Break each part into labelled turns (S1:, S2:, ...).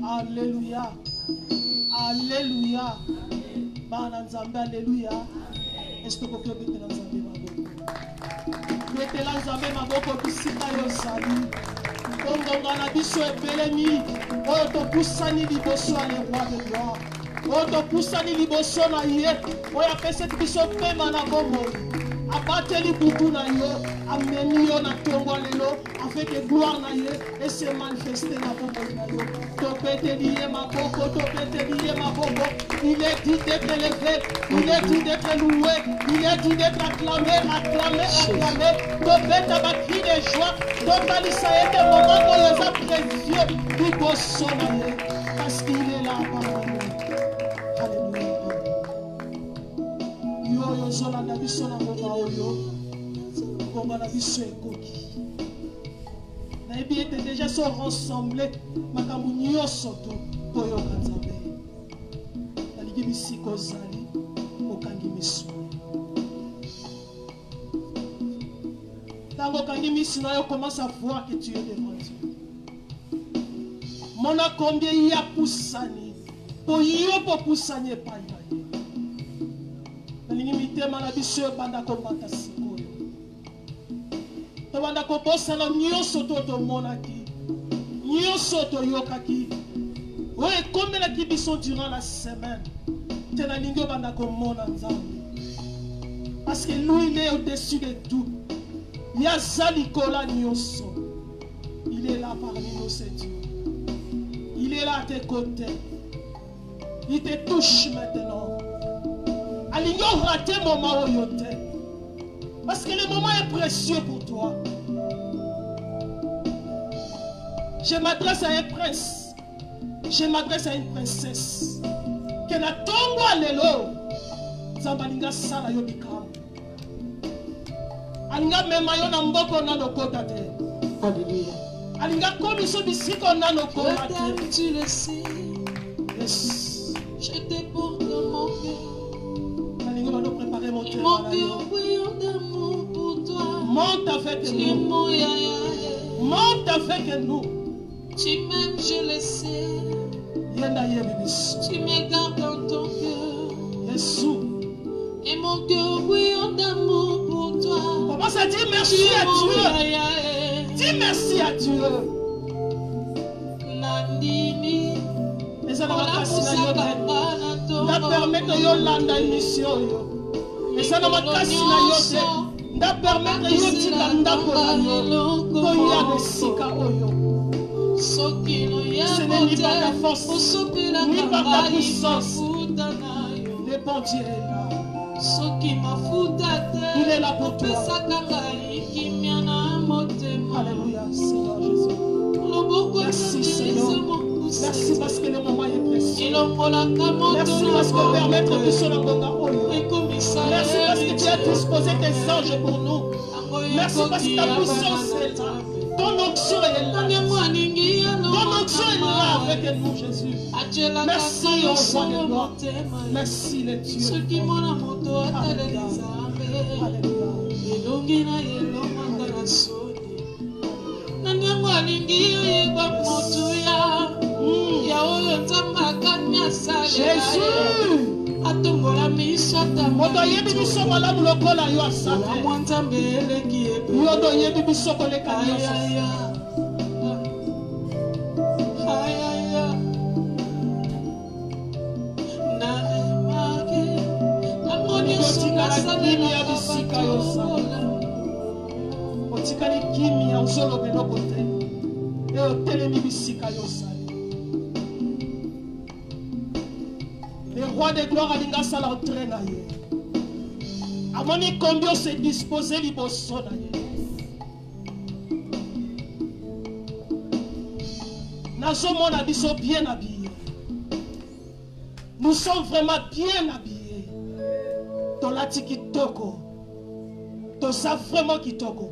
S1: Alléluia. Alléluia. Bana nzambe alléluia. Est-ce que vous pouvez mettre dans nzambe maboko? Mettez dans nzambe maboko bisika yo sali. Kongonga na biso ebelemi. Oto pusani liboso le roi de gloire. Oto pusani liboso na ye. Oya pese biso pema na bomoi. Abateli butu na yo. Ameni yo na tongo lelo. Afin que gloire na ye et se manifester na bomoi na yo. Topete liye maboko, topete liye maboko. Il est dit d'être élevé, il est dit d'être loué, il est dit d'être acclamé, acclamé, acclamé. Topete ba cri de joie, topali sa ete moment où les a précieux, il bosse na ye, parce qu'il est là parmi nous. Alléluia. Yo yo zola na biso na ngoma oyo, ngoma na biso ekoki. Na ebi ete déjà sont rassemblés, makambu nyonso to oyo kanzambe. Nalingi bisiko zali, okangi miso. Tango okangi miso na yo commence à voir que tu es devant Dieu. Mona combien il y a poussani, po yo po poussani epai na ye. Nalingi mitema na biso banda kombata sikoyo. Tobanda kobosana nyonso to tomonaki, nyonso toyokaki. Oye komelaki biso durant la semaine. Tena lingi obanda komona nzambe. Parce que lui il est au-dessus de tout. Yaza likola nyonso. Il est là parmi nous, c'est Dieu. Il est là à tes côtés. Il te touche maintenant. Alingi raté moment oyo te. Parce que le moment est précieux pour toi. Je m'adresse à un prince. Je m'adresse à une princesse. Que na tongo alelo. Zambalinga sala yo bikam. Alinga mema yo na mboko na lokota te. Alléluia. Alinga komi so bisiko na lokota te.
S2: Tu le sais.
S1: Yes.
S2: Je te porte dans mon cœur.
S1: Alinga va nous préparer mon cœur.
S2: Mon cœur bouillon d'amour pour toi.
S1: Monte avec
S2: Tu es
S1: nous.
S2: mon yaya.
S1: Monte avec nous.
S2: Tu m'aimes, je le sais.
S1: Yenda ye bibis.
S2: Tu me gardes dans ton cœur.
S1: Yesu.
S2: Et mon cœur bouillon d'amour pour toi.
S1: Commence à dire
S2: Tu
S1: merci
S2: es
S1: à
S2: mon
S1: Dieu.
S2: yaya.
S1: Dis merci à Dieu.
S2: Nandini.
S1: Mais ça n'a
S2: Ola
S1: pas passé na
S2: kusaka
S1: yo.
S2: bana tongo.
S1: Na permettre yo landa émission yo. Mais ça n'a pas passé na yo. Na permettre yo tika ndako na yo. Koya nesika oyo. Ce n'est ni par ta force, ni par ta puissance. Le bon Dieu est là. Il est là pour toi. Alléluia, Seigneur Jésus. Merci Seigneur. Merci parce que le moment est précieux. Merci parce que permettre que ce soit merci parce que tu as disposé tes anges pour nous. Merci parce que ta puissance est là. Ton onction est là. Ton onction est là avec nous, Jésus. Merci au roi de gloire. Merci les dieux. Alléluia. Jésus. Moto yebi biso malamu lokola yo asate. Yodo yebi biso koleka nyonso. Kimia bisika yo sala. Otikali kimia uzolo beloko te. E otelemi bisika yo sala. Le roi de gloire alinga sala entraîne na ye. Amoni combien se disposer liboso na ye. Nazo mona biso bien habillé. Nous sommes vraiment bien habillés. Tolati kitoko. Toza vraiment kitoko.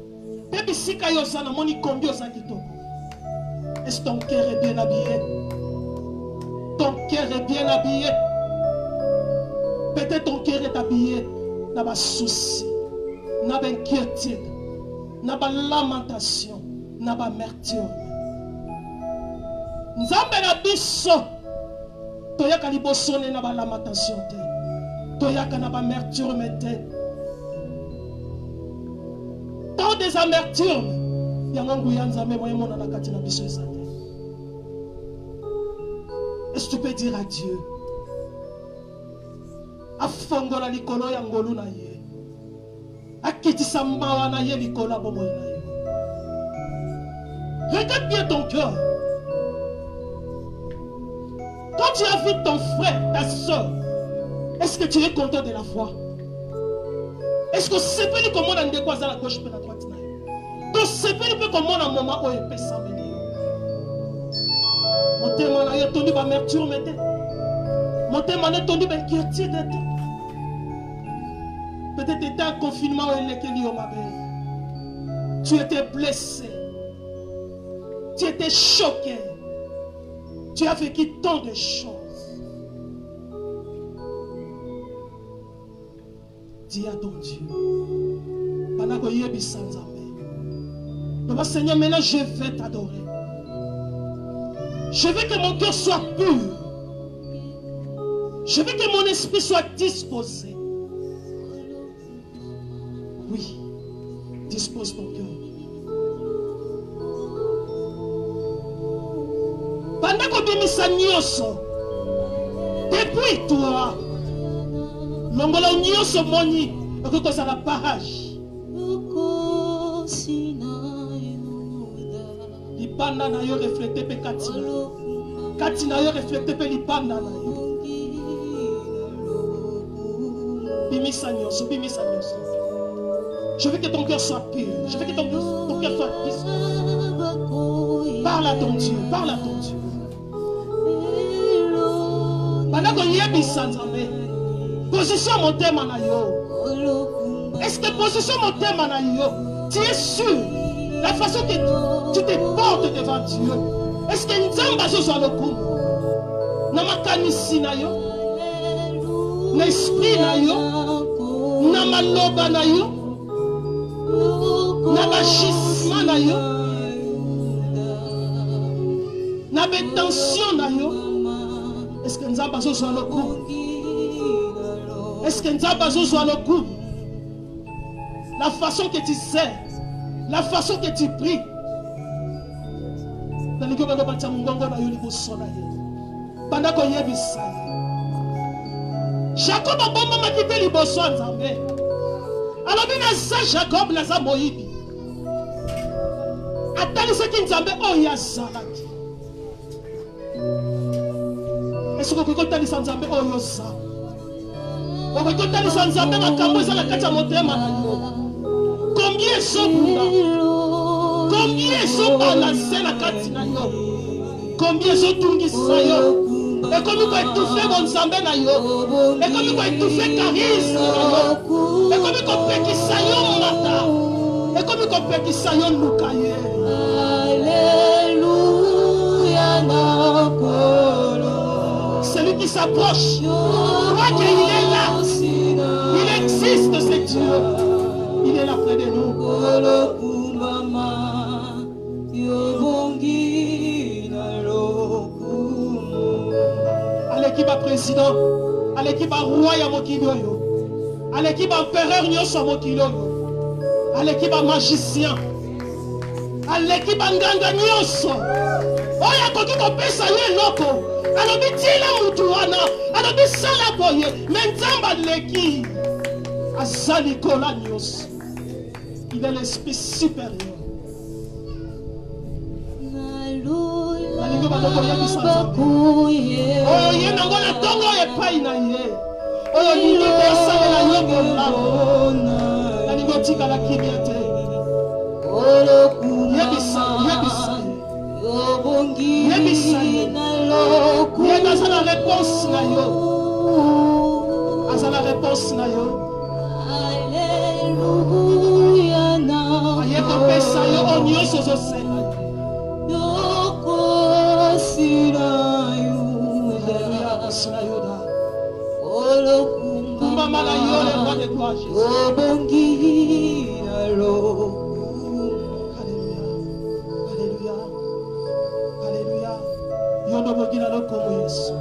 S1: Baby sika yo sana moni combien ça kitoko. Est-ce que ton cœur est bien habillé? Ton cœur est bien habillé. Peut-être ton cœur est habillé dans ma souci, dans ma inquiétude, dans ma lamentation, dans ma amertume. Nzambe na biso toyaka libosone na ba lamentation te. Toyaka na ba amertume te. Tant des amertumes yango nguya Nzambe moye mona na kati na biso eza te. Est-ce que tu peux dire à Dieu afongola likolo ya ngolu na ye akitisa mawa na ye likolo bomoyi na ye. Regarde bien ton cœur. Quand tu as vu ton frère, ta soeur, est-ce que tu es content de la foi? Est-ce que c'est pas comment on a des à la gauche et à la droite? Donc c'est pas comment on a un moment où il peut s'amener. Mon témoin a entendu ma amertume. Mon témoin a entendu ma inquiétude. Peut-être que tu étais en confinement où il est lié au mabé. Tu étais blessé. Tu étais choqué. Tu as vécu tant de choses. Dis à ton Dieu. Pendant que tu es sans Nzambe. Seigneur, maintenant je vais t'adorer. Je veux que mon cœur soit pur. Je veux que mon esprit soit disposé. Oui, dispose ton cœur. Pendant que tu es depuis toi, l'ongola nyonso moni, que ça la page. Lipanda na yo reflété pe katina. Katina yo reflété pe lipanda na yo. Bimisa nyonso, bimisa nyonso. Je veux que ton cœur soit pur. Je veux que ton cœur soit disposé. Parle à ton Dieu, parle à ton Dieu. Pendant que yebisa Nzambe, position mon thème na yo. Est-ce que position mon thème na yo? Tu es sûr? La façon que tu te portes devant Dieu. Est-ce que Nzamba soit le coup? Na makanisi na yo, na esprit na yo, na maloba na yo, na bachisma na yo, na bétention na yo. Est-ce que Nzamba soit le coup? Est-ce que Nzamba soit le coup? La façon que tu sais, la façon que tu pries. Pendant qu'on y est, Jacob a bon moment quitté les bossons Nzambe. Alors il a ça Jacob la Moïbi. Attends ce qui Nzambe oh ya salaki. Est-ce que vous comptez sans Nzambe oh yo ça? Vous comptez sans Nzambe ma kamboza la kacha motema na yo. Combien sont bunda? Combien sont balancés la katina yo? Combien sont tungisa yo? Et comme il va étouffer mon Nzambe na yo. Et comme il va étouffer charisme na yo. Et comme il va pekisa yo mata. Et comme il va pekisa yo lukaye. Alléluia na kolo. Celui qui s'approche, croit qu'il est là. Il existe ce Dieu. Il est là près de nous. À l'équipe président, à l'équipe roi ya mokili oyo, à l'équipe empereur nyonso mokili oyo, à l'équipe magicien, à l'équipe nganga nyonso. Oya koki kopesa ye loko. Alobi tila mutu wana, alobi sala boye, mais Nzamba leki. Azali kola nyonso. Il est l'esprit supérieur. Oh, ye nango na tongo epai na ye. Oh, lingi kosalela yo bolamo. Na lingo tika la kimia te. Yebisa, yebisa. Yebisa. Yebisa asa la réponse na yo. Asa la réponse na yo. Alléluia na. Aye kopesa yo onyoso zosenga. bongi na lokomo Yesu.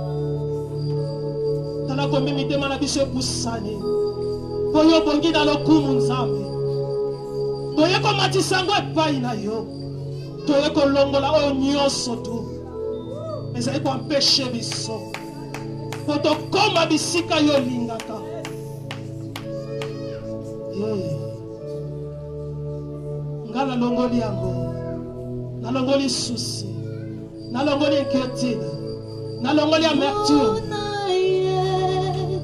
S1: Tala kombi mitema na biso epusani. Boyo bongi na lokumu Nzambe. Toye komatisa ngo epai na yo. Toye kolongola oyo nyonso tu. Ezali koempeshe biso. Po tokoma bisika yo lingaka. Nga nalongoli yango. Nalongoli souci. Nalongoli inquiétude. Nalongoli amertume.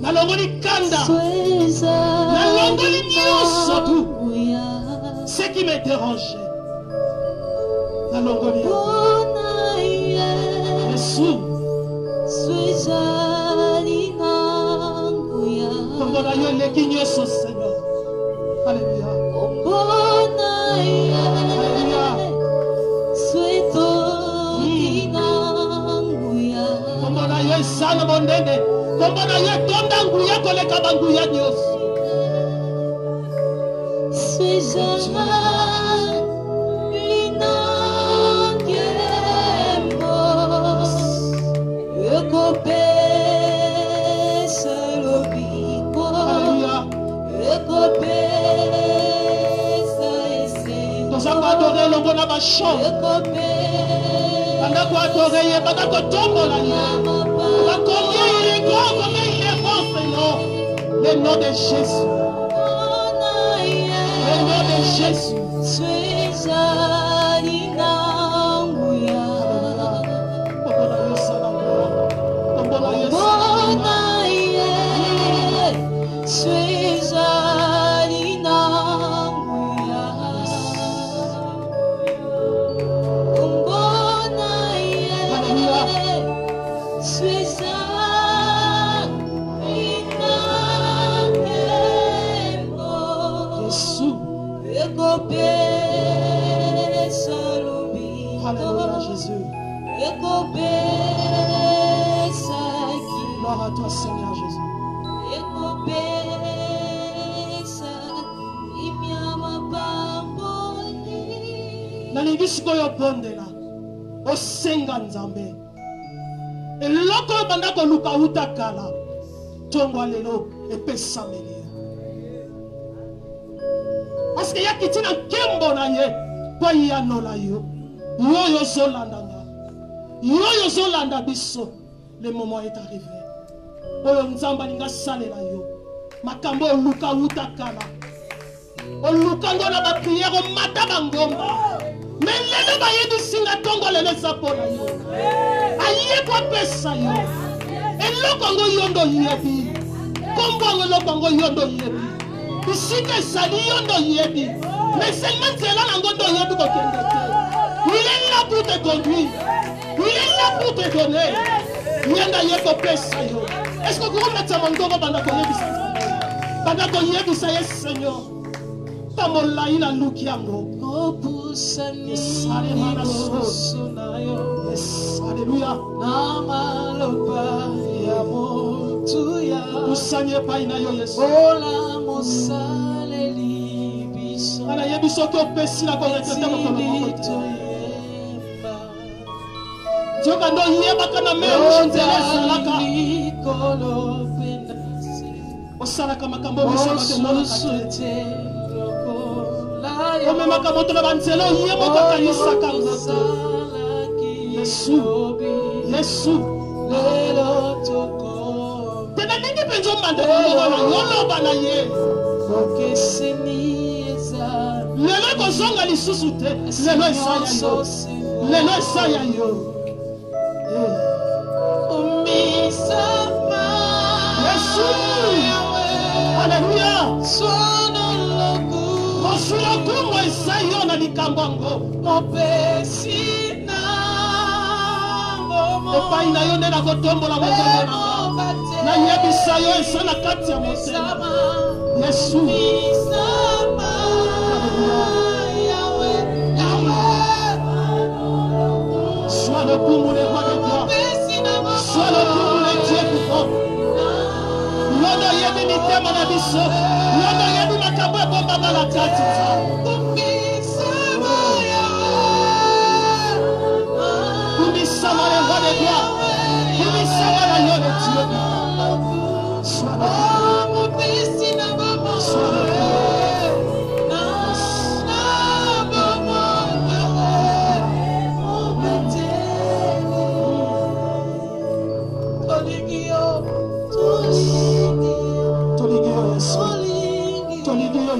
S1: Nalongoli kanda. Nalongoli nyonso tu. Ce qui me dérangeait. Nalongoli yango. Yesu. Kongo na yo leki nyonso Seigneur. Alléluia. Kombo na yo esala monene. Kombo na yo etonda nguya koleka banguya nyonso. Adorer le bon abachon. Pendant qu'on adorer, pendant qu'on tombe là, combien il est grand, combien il est bon, Seigneur. Le nom de Jésus. Le nom de Jésus. Alléluia Jésus. Gloire à toi Seigneur Jésus. Nalingi sikoyo pondela osenga Nzambe eloko banda koluka utakala tongo lelo epesameli parce que yakiti na kembo na ye po yanola yo yoyo zolandanga yoyo zolanda biso. Le moment est arrivé oyo Nzambe alinga salela yo makambo oluka utakala oluka ngona ba prière mata bangomba. Mais lelo bayebi singa tongo lelo zapona yo aye kwa pesa yo eloko ngo yondo yebi kombo ngo eloko ngo yondo yebi bisika sali yondo yebi mais seulement cela nango ndo yebi ko kende te. Il est là pour te conduire, il est là pour te donner. Yenda yeko pesa yo. Est-ce que vous remettez mon gogo banda ko yebi sa banda ko yebi sa yes Seigneur tamola ina luki yango. Yes, alléluia. Usanye pa ina yo Yesu. Ala yebiso ko pesi la ko retete ko ko. Joka ndo yeba kana mero nzela salaka. Osalaka makambo biso batemona kate. Ome makamoto na banzelo yebo ko kanisa kangoto. Yesu. Yesu. Lelo toko. Tena ningi penjo mande ko wana yolo bana ye. Okeseni eza. Lelo ko zonga lisusu te. Lelo esaya yo. Lelo esaya yo. Omisama. Yesu. Alléluia. Sono loku. Kosula kumwe sayo na likambango. Mopesina. Epai na yo nde na kotombola mokongo nanga. Na yebisa yo esa na kati ya motema. Yesu. Sois le pour le roi de gloire. Sois le pour le Dieu vivant. Lodo yebi mitema na biso. Lodo yebi makambo ebomba na kati. Kumbisama le roi de gloire. Sois là, yo, le Dieu vivant. Sois là. Sois là.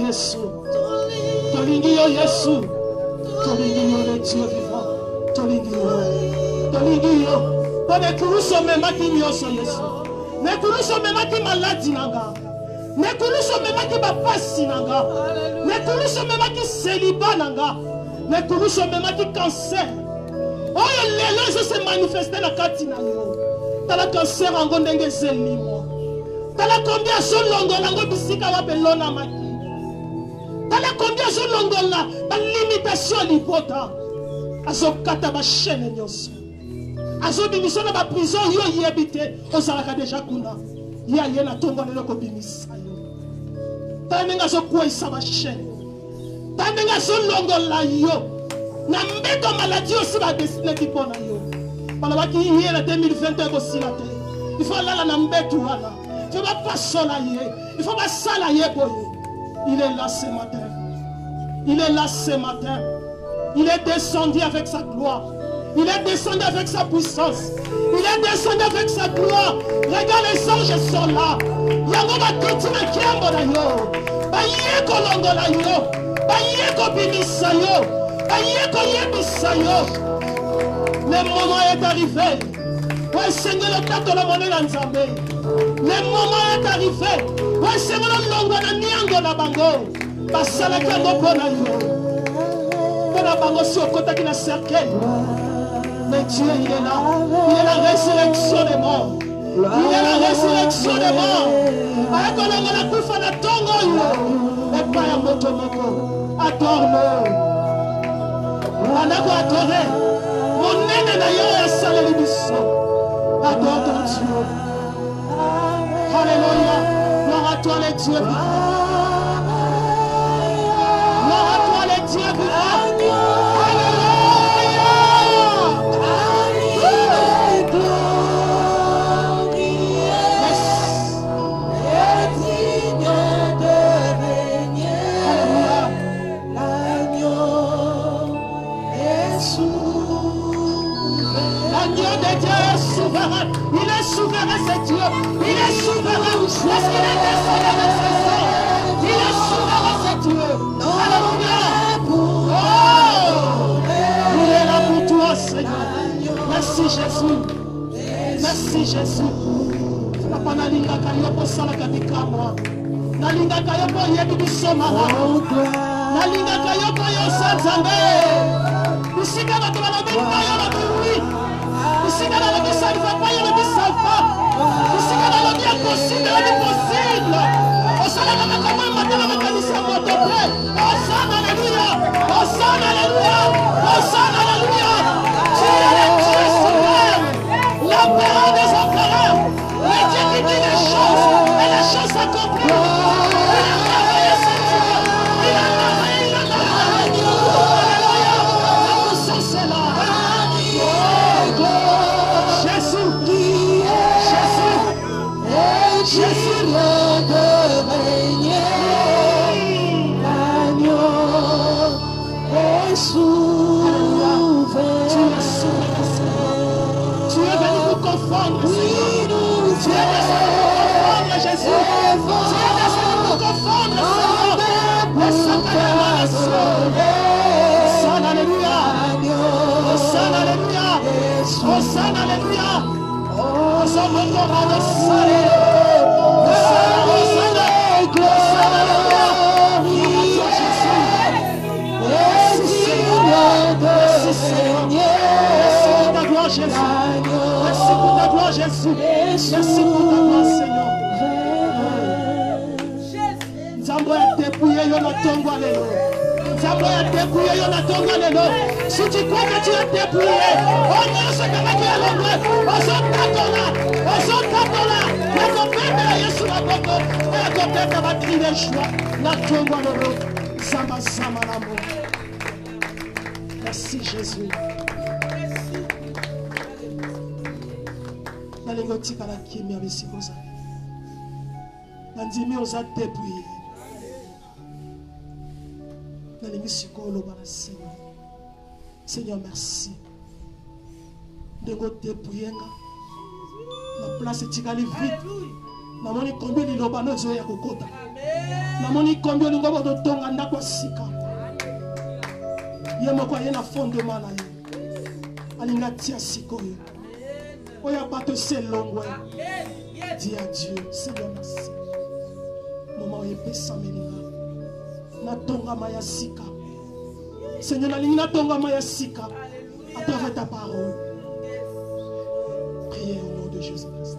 S1: Yesu, tolingi yo Yesu, tolingi yo le Dieu vivant, tolingi yo, pone kuruso memaki nyoso Yesu, ne kuruso memaki maladi nanga, ne kuruso memaki bapasi nanga, ne kuruso memaki célibat nanga, ne kuruso memaki cancer, oyo lelo ezo se manifeste na kati na yo, tala cancer ango ndenge zelimo, tala combien so longo nango bisika wapelona maki. Tala combien je longola la limitation libota azokata ba chaîne nyonso azobimisa na ba prison yo yebite ozalaka déjà kuna ya yena tongo lelo ko bimisa yo tala nga zo kwesa ba chaîne tala nga zo longola yo na mbeto maladie aussi ba destiné ki pona yo pala ba ki yela 2021 ko silate il faut la na mbeto wana il faut pas sola ye il faut pas sala ye boye. Il est là ce matin. Il est là ce matin. Il est descendu avec sa gloire. Il est descendu avec sa puissance. Il est descendu avec sa gloire. Regarde, les anges sont là. Yango va continuer à kiambo na yo. Ba yeko longo na yo. Ba yeko bimisa yo. Ba yeko yebisa yo. Le moment est arrivé. Ouais, Seigneur, le tato la monnaie dans Nzambe. Le moment est arrivé. Ouais, Seigneur, le longo na niango na bango. Basala kiango pona yo. Pona bango si okota ki na cercueil. Mais Dieu, il est là. Il est la résurrection des morts. Il est la résurrection des morts. Ayako longo na kufa na tongo yo. Et pas ya moto moko. Adore-le. Anako adore. Mon nene na yo ya saleli biso. Adore ton Dieu. Alléluia. Gloire à toi les dieux. Gloire à toi les dieux. Il est souverain, c'est Dieu. Il est souverain. Parce qu'il est descendu avec ses sangs. Il est souverain, c'est Dieu. Alléluia. Oh, il est là pour toi, Seigneur. Merci, Jésus. Merci, Jésus. Papa nalinga kayopo sala katika moi. Nalinga kayopo yebi bisomala. Nalinga kayopo yosanzambe. Bisika bato balobi kayo babi. Ici, dans le ça ne va pas, il ne va pas. Ici, dans le impossible, l'impossible. Au sein de la matin, la mécanicien motopré. Au sein, alléluia. Au sein, alléluia. Au sein, alléluia. Tu es le Dieu suprême. L'empereur des empereurs. Le Dieu qui dit les choses. Et les choses s'accomplissent. Il a merveilleux, c'est Dieu. Il a merveilleux, il a merveilleux. Alléluia. La puissance est là. Jésus le de régner, l'agneau est souverain. Tu es venu nous confondre, Seigneur. Tu es descendu pour confondre, Jésus. Tu es descendu pour confondre, Seigneur. Le Satan est la sauvé. Son alléluia. Son alléluia. Son alléluia. Oh, son encore le salut. Merci pour ta gloire, Jésus. Merci pour ta gloire, Seigneur. Nzambo ya dépouillé yo na tongo lelo. Nzambo ya dépouillé yo na tongo lelo. Si tu crois que tu es dépouillé, on ne se connaît pas l'ombre. On s'en tatola. La compète de Yesu na boko. La compète va crier joie. La tongo lelo. Sama sama l'amour. Merci Jésus. nalingi otikala kimia bisika ozali nandimi oza dépouillé nalingi sikoyo oloba na Seigneur. Seigneur, merci ndenge odépouillé nga na place etikali vite namoni kombi liloba no ezoya kokota namoni kombi olingo bototonga ndako ya sika ye moko aye na fondement na ye alingi atia sikoyo oyo bato selongwe. Dis à Dieu, Seigneur, merci. Maman, il peut s'amener. Natonga maya sika. Seigneur, natonga maya sika. À travers ta parole. Priez au nom de Jésus-Christ.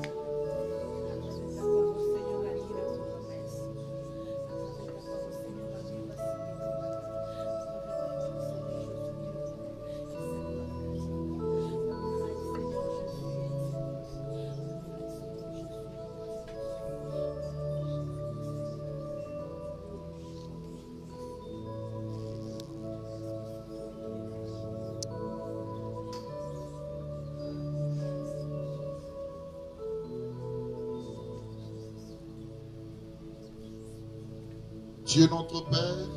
S3: Dieu notre Père,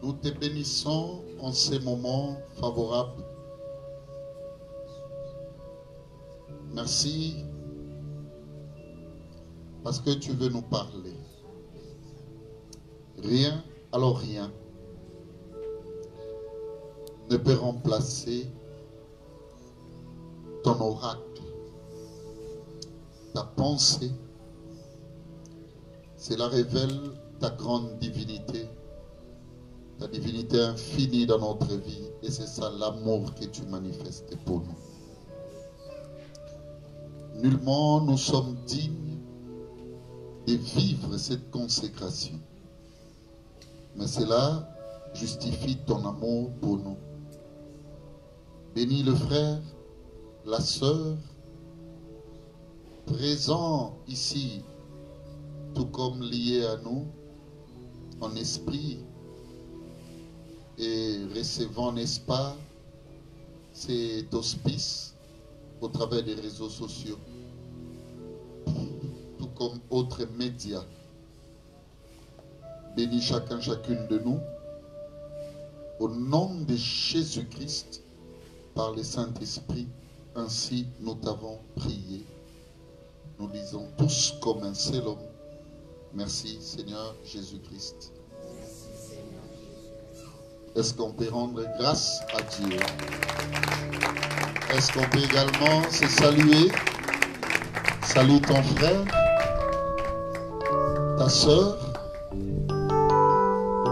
S3: nous te bénissons en ces moments favorables. Merci parce que tu veux nous parler. Rien, alors rien, ne peut remplacer ton oracle, ta pensée. Cela révèle ta grande divinité, ta divinité infinie dans notre vie. Et c'est ça l'amour que tu manifestes pour nous. Nullement nous sommes dignes de vivre cette consécration. Mais cela justifie ton amour pour nous. Bénis le frère, la sœur, présents ici, tout comme liés à nous, en esprit, et recevant, n'est-ce pas, cet auspice au travers des réseaux sociaux, tout comme autres médias. Bénis chacun, chacune de nous, au nom de Jésus-Christ, par le Saint-Esprit, ainsi nous t'avons prié. Nous disons tous comme un seul homme, merci Seigneur Jésus-Christ. Est-ce qu'on peut rendre grâce à Dieu? Est-ce qu'on peut également se saluer? Salue ton frère, ta soeur.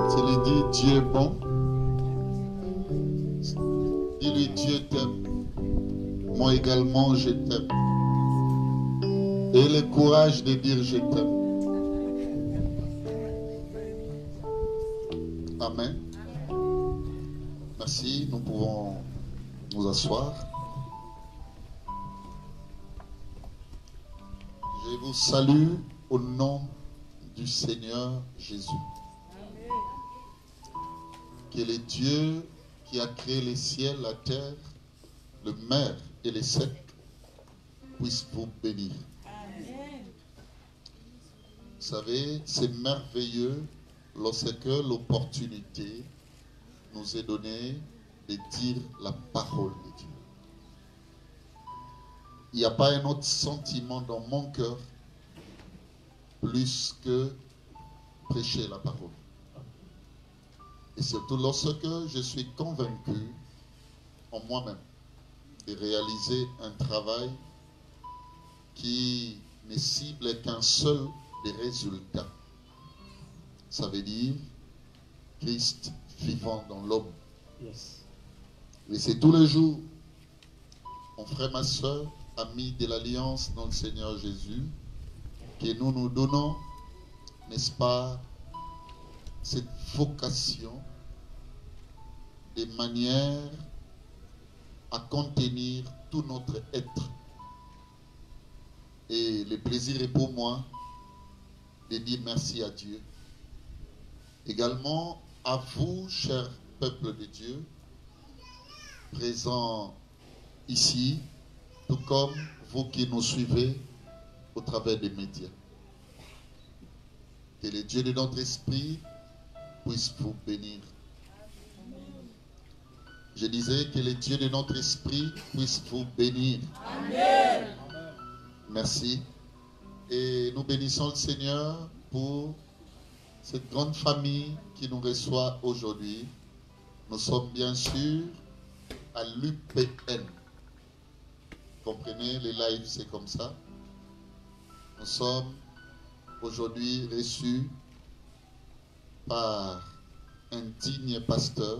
S3: Tu lui dis Dieu est bon. Dis-lui Dieu t'aime. Moi également je t'aime. Et le courage de dire je t'aime. Amen. Merci, nous pouvons nous asseoir. Je vous salue au nom du Seigneur Jésus. Que le Dieu qui a créé les ciels, la terre, le mer et les secs puisse vous bénir. Vous savez, c'est merveilleux lorsque l'opportunité nous est donnée de dire la parole de Dieu. Il n'y a pas un autre sentiment dans mon cœur plus que prêcher la parole. Et surtout lorsque je suis convaincu en moi-même de réaliser un travail qui ne cible qu'un seul des résultats. Ça veut dire Christ vivant dans l'homme.
S1: Yes.
S3: Et c'est tous les jours, mon frère, ma soeur, amis de l'Alliance dans le Seigneur Jésus, que nous nous donnons, n'est-ce pas, cette vocation de manière à contenir tout notre être. Et le plaisir est pour moi de dire merci à Dieu. Également à vous, cher peuple de Dieu, présents ici, tout comme vous qui nous suivez au travers des médias. Que le Dieu de notre esprit puisse vous bénir. Je disais que le Dieu de notre esprit puisse vous bénir.
S2: Amen.
S3: Merci. Et nous bénissons le Seigneur pour cette grande famille qui nous reçoit aujourd'hui. Nous sommes bien sûr à l'UPN. Comprenez, les lives c'est comme ça. Nous sommes aujourd'hui reçus par un digne pasteur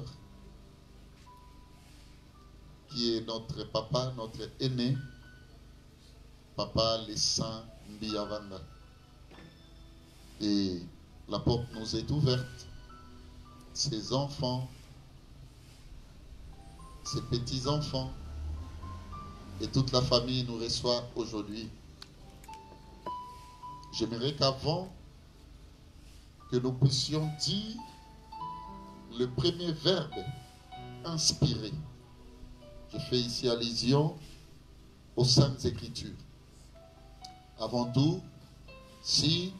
S3: qui est notre papa, notre aîné, Papa les Saints Mbiyavanga. Et la porte nous est ouverte. Ses enfants, ses petits-enfants et toute la famille nous reçoit aujourd'hui. J'aimerais qu'avant que nous puissions dire le premier verbe inspiré, je fais ici allusion aux Saintes Écritures. Avant tout, si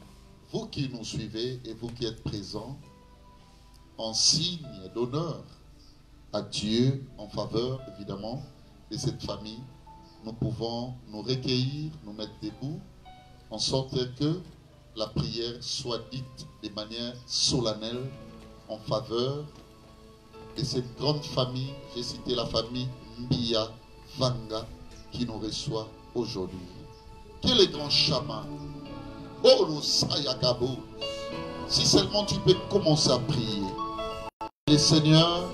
S3: vous qui nous suivez et vous qui êtes présents, en signe d'honneur à Dieu, en faveur évidemment de cette famille, nous pouvons nous recueillir, nous mettre debout, en sorte que la prière soit dite de manière solennelle en faveur de cette grande famille. J'ai cité la famille Mbiyavanga qui nous reçoit aujourd'hui. Quel est grand chaman? Oh, le Sayakabo. Si seulement tu peux commencer à prier. Le Seigneur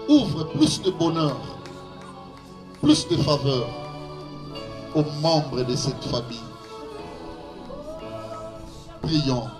S3: ouvre plus de bonheur, plus de faveur aux membres de cette famille. Prions.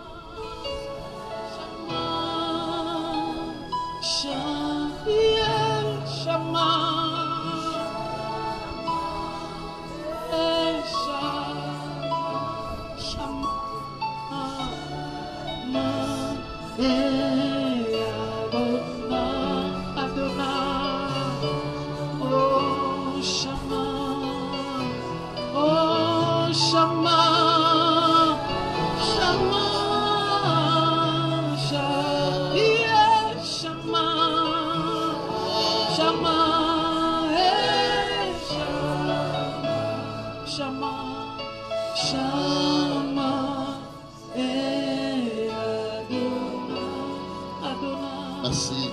S3: Merci.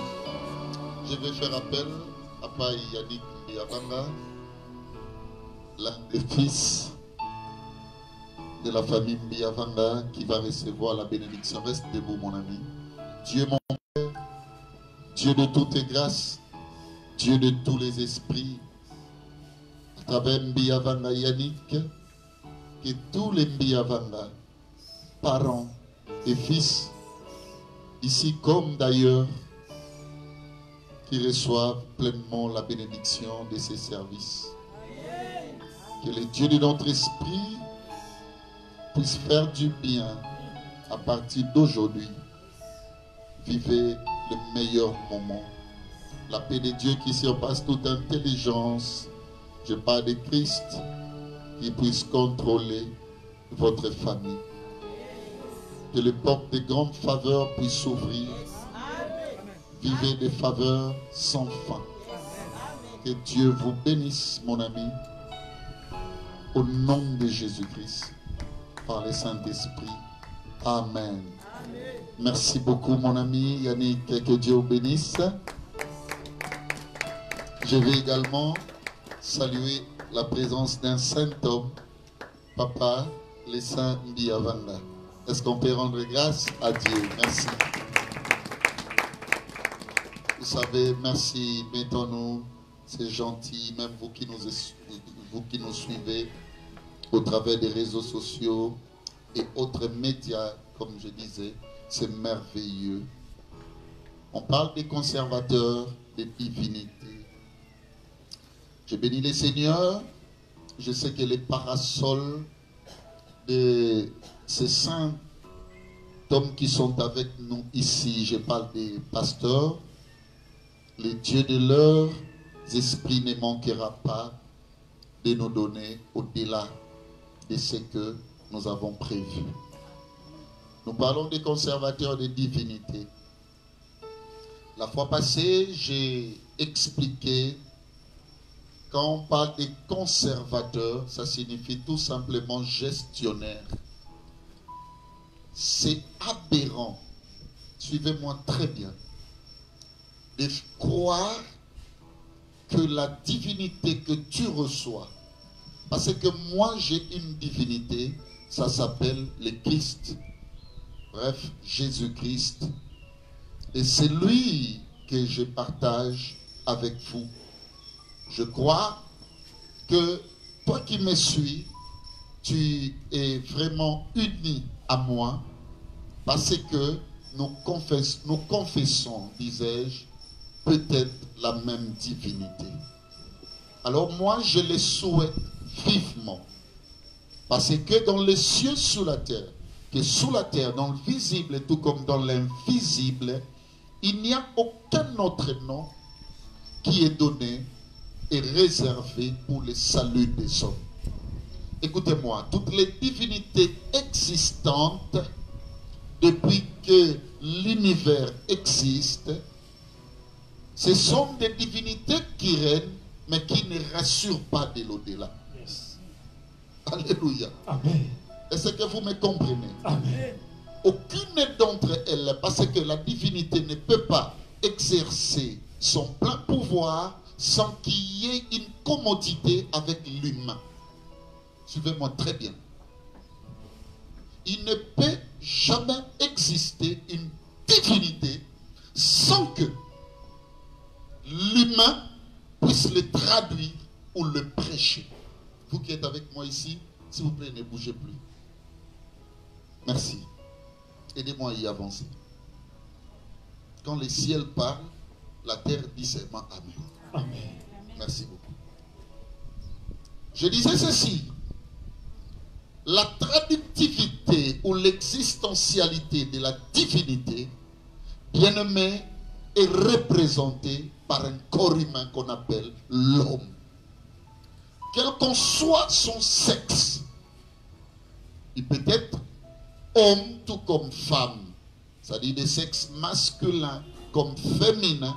S3: Je vais faire appel à Papa Yannick Mbiyavanga, l'un des fils de la famille Mbiyavanga, qui va recevoir la bénédiction. Reste debout, mon ami. Dieu mon Père, Dieu de toutes les grâces, Dieu de tous les esprits, à travers Mbiyavanga Yannick, que tous les Mbiyavanga, parents et fils, ici comme d'ailleurs, qui reçoivent pleinement la bénédiction de ces services. Que le Dieu de notre esprit puisse faire du bien à partir d'aujourd'hui. Vivez le meilleur moment. La paix de Dieu qui surpasse toute intelligence. Je parle de Christ qui puisse contrôler votre famille. Que les portes de grandes faveurs puissent s'ouvrir. Vivez des faveurs sans fin. Que Dieu vous bénisse, mon ami, au nom de Jésus-Christ, par le Saint-Esprit. Amen. Merci beaucoup, mon ami Yannick, que Dieu vous bénisse. Je vais également saluer la présence d'un saint homme, Papa le Saint Mbiyavanga. Est-ce qu'on peut rendre grâce à Dieu? Merci. Vous savez, merci, mettons-nous, c'est gentil, même vous qui nous suivez au travers des réseaux sociaux et autres médias, comme je disais, c'est merveilleux. On parle des conservateurs, des divinités. Je bénis les seigneurs, je sais que les parasols de ces saints hommes qui sont avec nous ici, je parle des pasteurs, les dieux de leurs Saint-Esprit ne manquera pas de nous donner au-delà de ce que nous avons prévu. Nous parlons des conservateurs de divinité. La fois passée, j'ai expliqué, quand on parle des conservateurs, ça signifie tout simplement gestionnaire. C'est aberrant, suivez-moi très bien, de croire que la divinité que tu reçois, parce que moi j'ai une divinité, ça s'appelle le Christ. Bref, Jésus-Christ. Et c'est lui que je partage avec vous. Je crois que toi qui me suis, tu es vraiment uni à moi parce que nous confessons, disais-je, peut-être la même divinité. Alors moi, je le souhaite vivement parce que dans les cieux sous la terre, que sous la terre, dans le visible tout comme dans l'invisible, il n'y a aucun autre nom qui est donné et réservé pour le salut des hommes. Écoutez-moi, toutes les divinités existantes, depuis que l'univers existe, ce sont des divinités qui règnent, mais qui ne rassurent pas de l'au-delà. Yes. Alléluia. Amen. Est-ce que vous me comprenez? Amen. Aucune d'entre elles, parce que la divinité ne peut pas exercer son plein pouvoir sans qu'il y ait une commodité avec l'humain. Suivez-moi très bien. Il ne peut jamais exister une divinité sans que l'humain puisse le traduire ou le prêcher. Vous qui êtes avec moi ici, s'il vous plaît, ne bougez plus. Merci. Aidez-moi à y avancer. Quand le ciel parle, la terre dit seulement Amen. Amen. Merci beaucoup. Je disais ceci. La traductivité ou l'existentialité de la divinité, bien-aimé, est représentée par un corps humain qu'on appelle l'homme. Quel qu'en soit son sexe, il peut être homme tout comme femme, c'est-à-dire des sexes masculins comme féminins,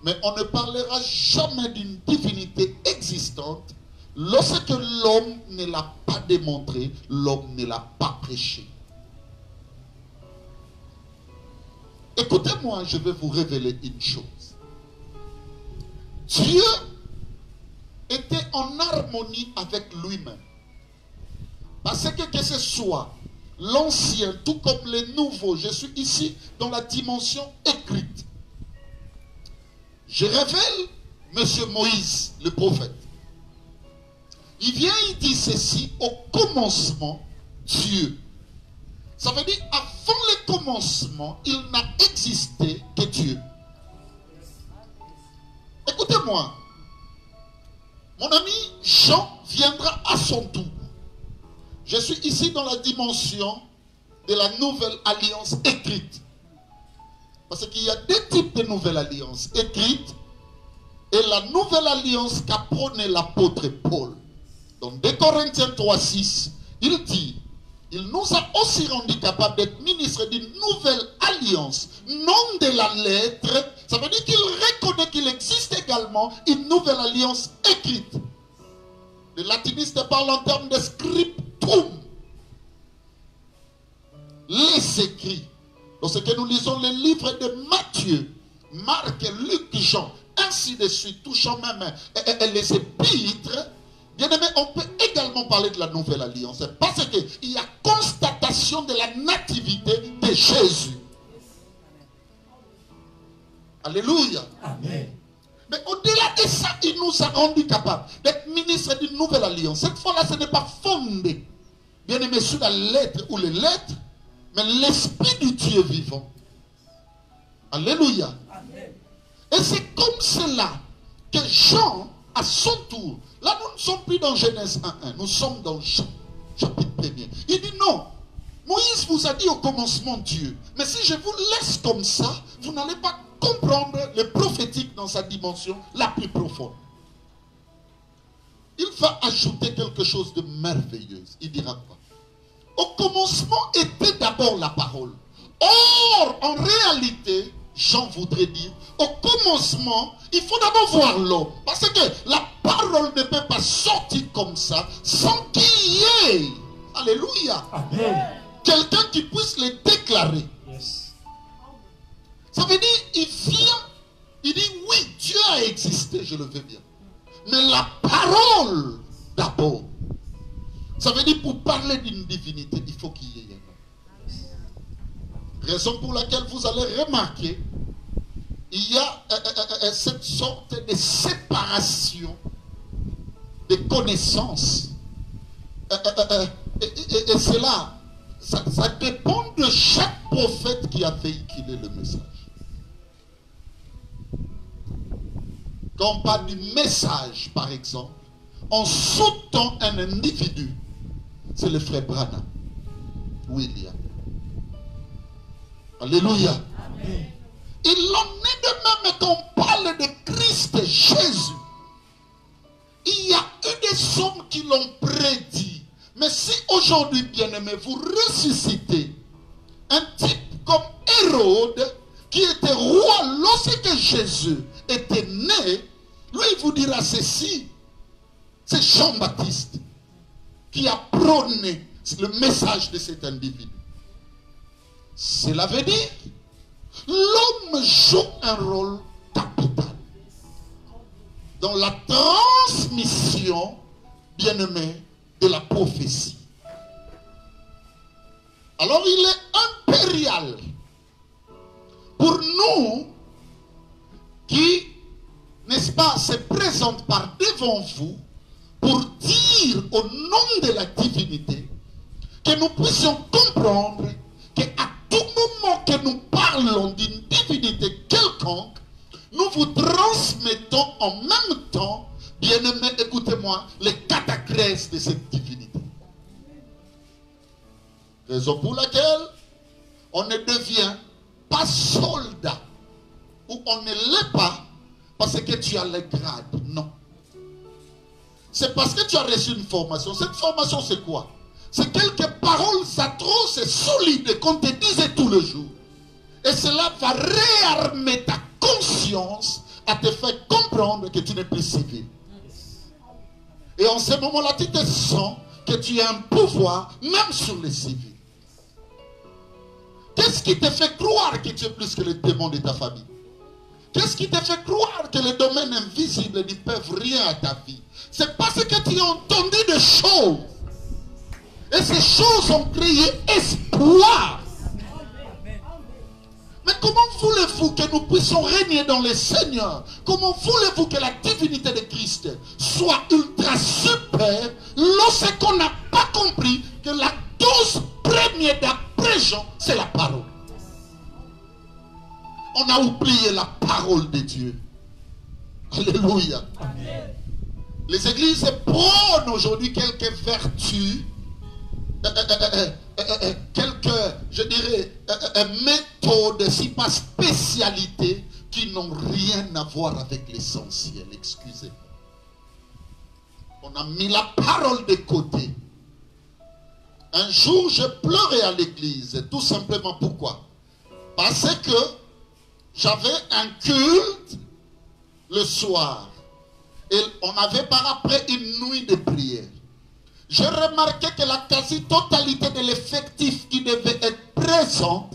S3: mais on ne parlera jamais d'une divinité existante lorsque l'homme ne l'a pas démontré, l'homme ne l'a pas prêché. Écoutez-moi, je vais vous révéler une chose. Dieu était en harmonie avec lui-même. Parce que ce soit l'ancien, tout comme les nouveaux, je suis ici dans la dimension écrite. Je révèle M. Moïse, le prophète. Il vient, il dit ceci, au commencement, Dieu. Ça veut dire, avant le commencement, il n'a existé que Dieu. Écoutez-moi. Mon ami Jean viendra à son tour. Je suis ici dans la dimension de la nouvelle alliance écrite. Parce qu'il y a deux types de nouvelles alliances écrites et la nouvelle alliance qu'a prôné l'apôtre Paul. Dans 2 Corinthiens 3,6, il dit, il nous a aussi rendu capables d'être ministres d'une nouvelle alliance, non de la lettre. Ça veut dire qu'il reconnaît qu'il existe également une nouvelle alliance écrite. Le latiniste parle en termes de scriptum. Les écrits. Lorsque nous lisons les livres de Matthieu, Marc, Luc, Jean, ainsi de suite, touchant même les épîtres, bien aimé, on peut également parler de la nouvelle alliance. Parce qu'il y a constatation de la nativité de Jésus. Alléluia. Amen. Mais au-delà de ça, il nous a rendu capables d'être ministres d'une nouvelle alliance. Cette fois-là, ce n'est pas fondé, bien aimé, sur la lettre ou les lettres, mais l'esprit du Dieu vivant. Alléluia. Amen. Et c'est comme cela que Jean, à son tour, là nous ne sommes plus dans Genèse 1.1, nous sommes dans Jean, chapitre 1er. Il dit non, Moïse vous a dit au commencement Dieu, mais si je vous laisse comme ça, vous n'allez pas comprendre le prophétique dans sa dimension la plus profonde. Il va ajouter quelque chose de merveilleux. Il dira quoi? Au commencement était d'abord la parole. Or, en réalité, Jean voudrait dire, au commencement, il faut d'abord voir l'homme. Parce que la parole ne peut pas sortir comme ça sans qu'il y ait, alléluia, quelqu'un qui puisse le déclarer. Yes. Ça veut dire, il vient, il dit, oui, Dieu a existé, je le veux bien. Mais la parole d'abord. Ça veut dire, pour parler d'une divinité, il faut qu'il y ait un homme. Raison pour laquelle vous allez remarquer, il y a cette sorte de séparation de connaissances. Et cela, ça dépend de chaque prophète qui a véhiculé le message. Quand on parle du message, par exemple, on sous-tend un individu. C'est le frère Branham, William. Alléluia. Amen. Il en est de même quand on parle de Christ Jésus. Il y a eu des hommes qui l'ont prédit. Mais si aujourd'hui, bien-aimés, vous ressuscitez un type comme Hérode, qui était roi lorsque Jésus était né, lui il vous dira ceci. C'est Jean-Baptiste qui a prôné le message de cet individu. Cela veut dire l'homme joue un rôle capital dans la transmission, bien-aimé, de la prophétie. Alors il est impérial pour nous qui, n'est-ce pas, se présentent par devant vous pour dire au nom de la divinité que nous puissions comprendre qu'à tout moment que nous parlons d'une divinité quelconque, nous vous transmettons en même temps, bien-aimés, écoutez-moi, les cataclysmes de cette divinité. Raison pour laquelle on ne devient pas soldat, ou on ne l'est pas parce que tu as le grade. Non. C'est parce que tu as reçu une formation. Cette formation, c'est quoi? C'est quelques paroles atroces et solides qu'on te disait tous les jours. Et cela va réarmer ta conscience à te faire comprendre que tu n'es plus civil. Et en ce moment-là, tu te sens que tu as un pouvoir même sur les civils. Qu'est-ce qui te fait croire que tu es plus que les démons de ta famille? Qu'est-ce qui te fait croire que les domaines invisibles ne peuvent rien à ta vie? C'est parce que tu as entendu des choses. Et ces choses ont créé espoir. Mais comment voulez-vous que nous puissions régner dans le Seigneur? Comment voulez-vous que la divinité de Christ soit ultra super lorsqu'on n'a pas compris que la dose première d'après Jean, c'est la parole? On a oublié la parole de Dieu. Alléluia. Amen. Les églises prônent aujourd'hui quelques vertus, quelques, je dirais, méthodes, si pas spécialités, qui n'ont rien à voir avec l'essentiel. Excusez-moi. On a mis la parole de côté. Un jour, je pleurais à l'église. Tout simplement pourquoi? Parce que j'avais un culte le soir. Et on avait par après une nuit de prière. J'ai remarqué que la quasi-totalité de l'effectif qui devait être présent,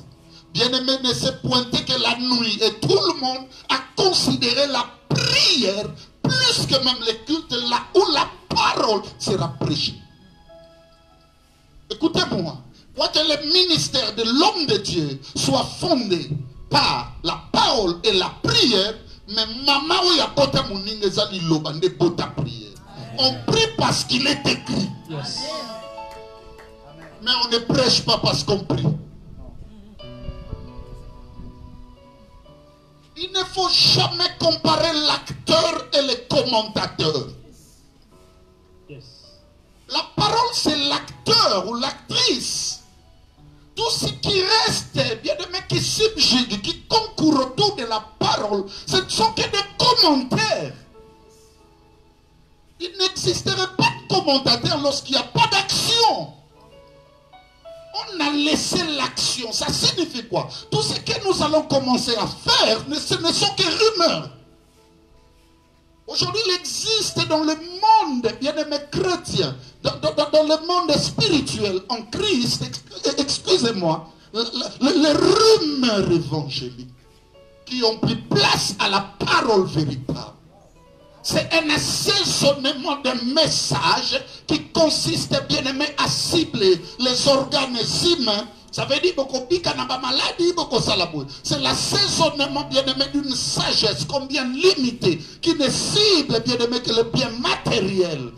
S3: bien aimé, ne s'est pointé que la nuit. Et tout le monde a considéré la prière plus que même les cultes là où la parole sera prêchée. Écoutez-moi. Quoi que le ministère de l'homme de Dieu soit fondé par la parole et la prière, mais maman ou yakota muninge zali lobande bota prière. On prie parce qu'il est écrit. Yes. Mais on ne prêche pas parce qu'on prie. Il ne faut jamais comparer l'acteur et le commentateur. Yes. La parole, c'est l'acteur ou l'actrice. Tout ce qui reste, bien de mecs qui subjugue, qui concourent autour de la parole, ce ne sont que des commentaires. Il n'existerait pas de commentateurs lorsqu'il n'y a pas d'action. On a laissé l'action. Ça signifie quoi? Tout ce que nous allons commencer à faire, ce ne sont que rumeurs. Aujourd'hui, il existe dans le monde, bien-aimés chrétiens, dans le monde spirituel, en Christ, excusez-moi, les rumeurs évangéliques qui ont pris place à la parole véritable. C'est un assaisonnement de messages qui consiste, bien-aimé, à cibler les organes humains. Ça veut dire c'est l'assaisonnement, bien-aimé, d'une sagesse combien limitée qui ne cible, bien-aimé, que le bien matériel.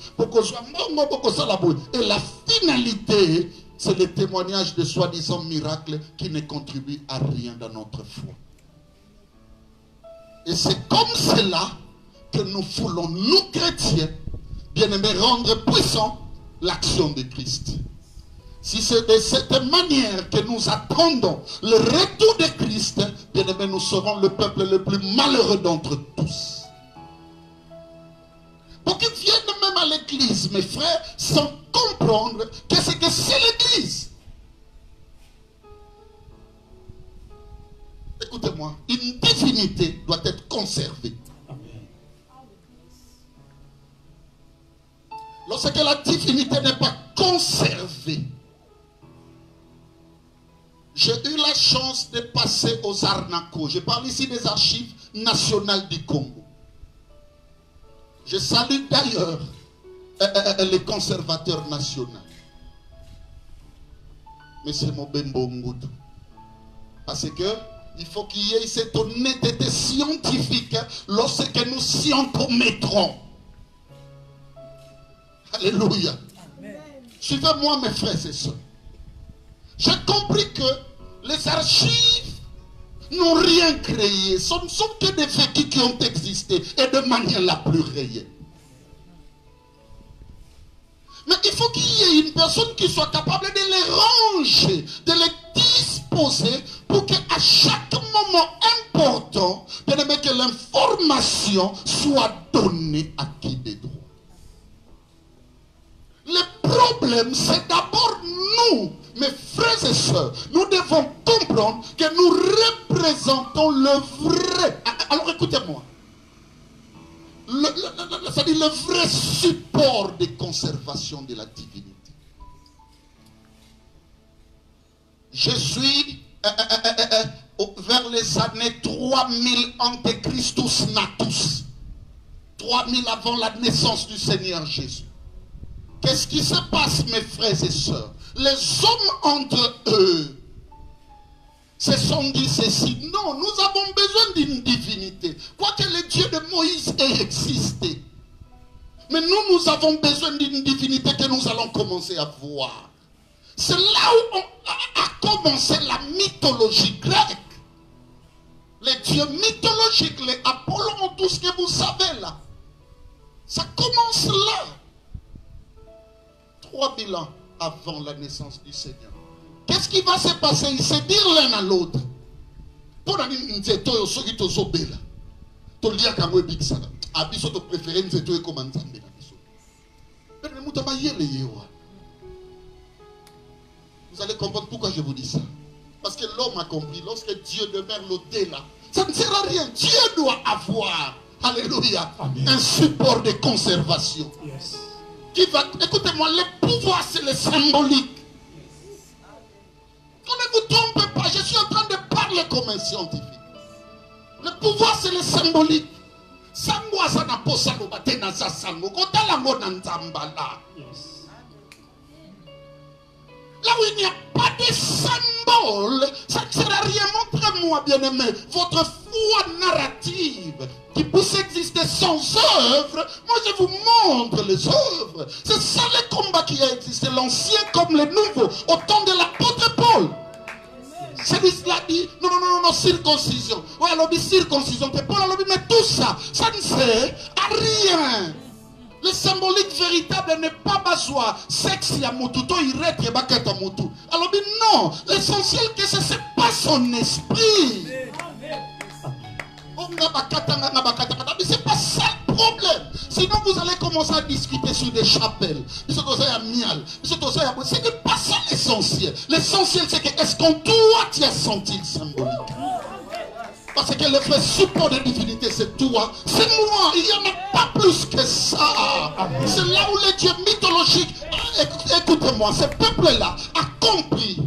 S3: Et la finalité, c'est le témoignage de soi-disant miracles qui ne contribuent à rien dans notre foi. Et c'est comme cela que nous voulons, nous chrétiens, bien-aimés, rendre puissant l'action de Christ. Si c'est de cette manière que nous attendons le retour de Christ, bien-aimés, nous serons le peuple le plus malheureux d'entre tous. Pour qu'ils viennent même à l'église, mes frères, sans comprendre qu'est-ce que c'est l'église. Écoutez-moi, une divinité doit être conservée. Lorsque la divinité n'est pas conservée, j'ai eu la chance de passer aux Arnacos. Je parle ici des archives nationales du Congo. Je salue d'ailleurs les conservateurs nationaux. M. Mobembo Ngudu. Parce que il faut qu'il y ait cette honnêteté scientifique lorsque nous scientométrons. Alléluia. Suivez-moi, mes frères et sœurs. J'ai compris que les archives n'ont rien créé. Ce ne sont que des vécus qui ont existé et de manière la plus réelle. Mais il faut qu'il y ait une personne qui soit capable de les ranger, de les disposer pour qu'à chaque moment important, que l'information soit donnée à qui des droits. Le problème, c'est d'abord nous, mes frères et sœurs. Nous devons comprendre que nous représentons le vrai. Alors écoutez-moi. C'est-à-dire le vrai support de conservation de la divinité. Je suis vers les années 3000 ante Christus natus. 3000 avant la naissance du Seigneur Jésus. Qu'est-ce qui se passe, mes frères et sœurs? Les hommes entre eux se sont dit ceci. Non, nous avons besoin d'une divinité. Quoique le Dieu de Moïse ait existé. Mais nous avons besoin d'une divinité que nous allons commencer à voir. C'est là où a commencé la mythologie grecque. Les dieux mythologiques, les Apollons, tout ce que vous savez là. Ça commence là. 3000 ans avant la naissance du Seigneur. Qu'est-ce qui va se passer? Ils se disent l'un à l'autre. Pour la nzeto ceux qui te zobela. To lia kamwe bixana. Abiso to préféré nzeto e comme nzambe na biso. Mais mutama yele yewa. Vous allez comprendre pourquoi je vous dis ça. Parce que l'homme a compris, lorsque Dieu demeure l'au-delà, ça ne sert à rien. Dieu doit avoir, alléluia, un support de conservation. Yes. Écoutez-moi, le pouvoir c'est le symbolique. Ne vous trompez pas, je suis en train de parler comme un scientifique. Le pouvoir c'est le symbolique. Sango sana posa no batena za sango. Kota la ngona nzambala. Là où il n'y a pas de symbole, ça ne sert à rien. Montrez-moi, bien-aimé, votre foi narrative qui puisse exister sans œuvre. Moi, je vous montre les œuvres. C'est ça le combat qui a existé, l'ancien comme le nouveau, au temps de l'apôtre Paul. Celui-là dit, non, circoncision. Oui, alors dit circoncision. Paul a dit, mais tout ça, ça ne sert à rien. Le symbolique véritable n'est pas basoir. Sexe ya mututo irete bakata mutu. Alors dit non, l'essentiel que c'est pas son esprit. Mais c'est pas ça le problème. Sinon vous allez commencer à discuter sur des chapelles. Ce n'est pas ça l'essentiel. L'essentiel c'est que est-ce qu'en toi tu as senti le symbolique? Parce que le vrai support de divinité c'est toi, c'est moi, il n'y en a pas plus que ça. C'est là où les dieux mythologiques, écoutez-moi, ce peuple-là a compris.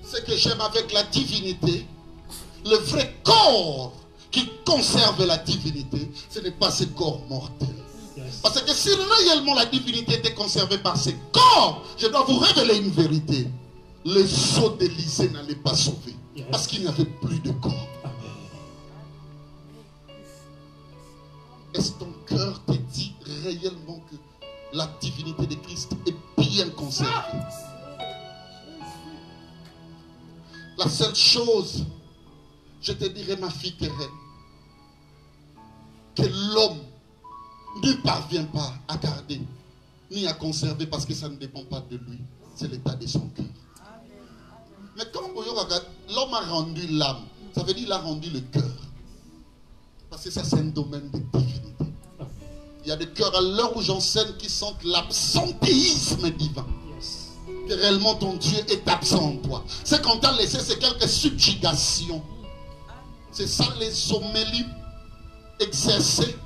S3: Ce que j'aime avec la divinité, le vrai corps qui conserve la divinité, ce n'est pas ce corps mortel. Parce que si réellement la divinité était conservée par ces corps, je dois vous révéler une vérité. Le sceau d'Élysée n'allait pas sauver. Parce qu'il n'y avait plus de corps. Est-ce que ton cœur te dit réellement que la divinité de Christ est bien conservée? La seule chose, je te dirais ma fille Keren, que l'homme ne parvient pas à garder ni à conserver parce que ça ne dépend pas de lui, c'est l'état de son cœur. Mais quand l'homme a rendu l'âme, ça veut dire qu'il a rendu le cœur. Parce que ça c'est un domaine de divinité. Il y a des cœurs à l'heure où j'enseigne qui sentent l'absentéisme divin. Que réellement ton Dieu est absent en toi. C'est qu'on t'a laissé, c'est quelques subjugations. C'est ça les homélies exercées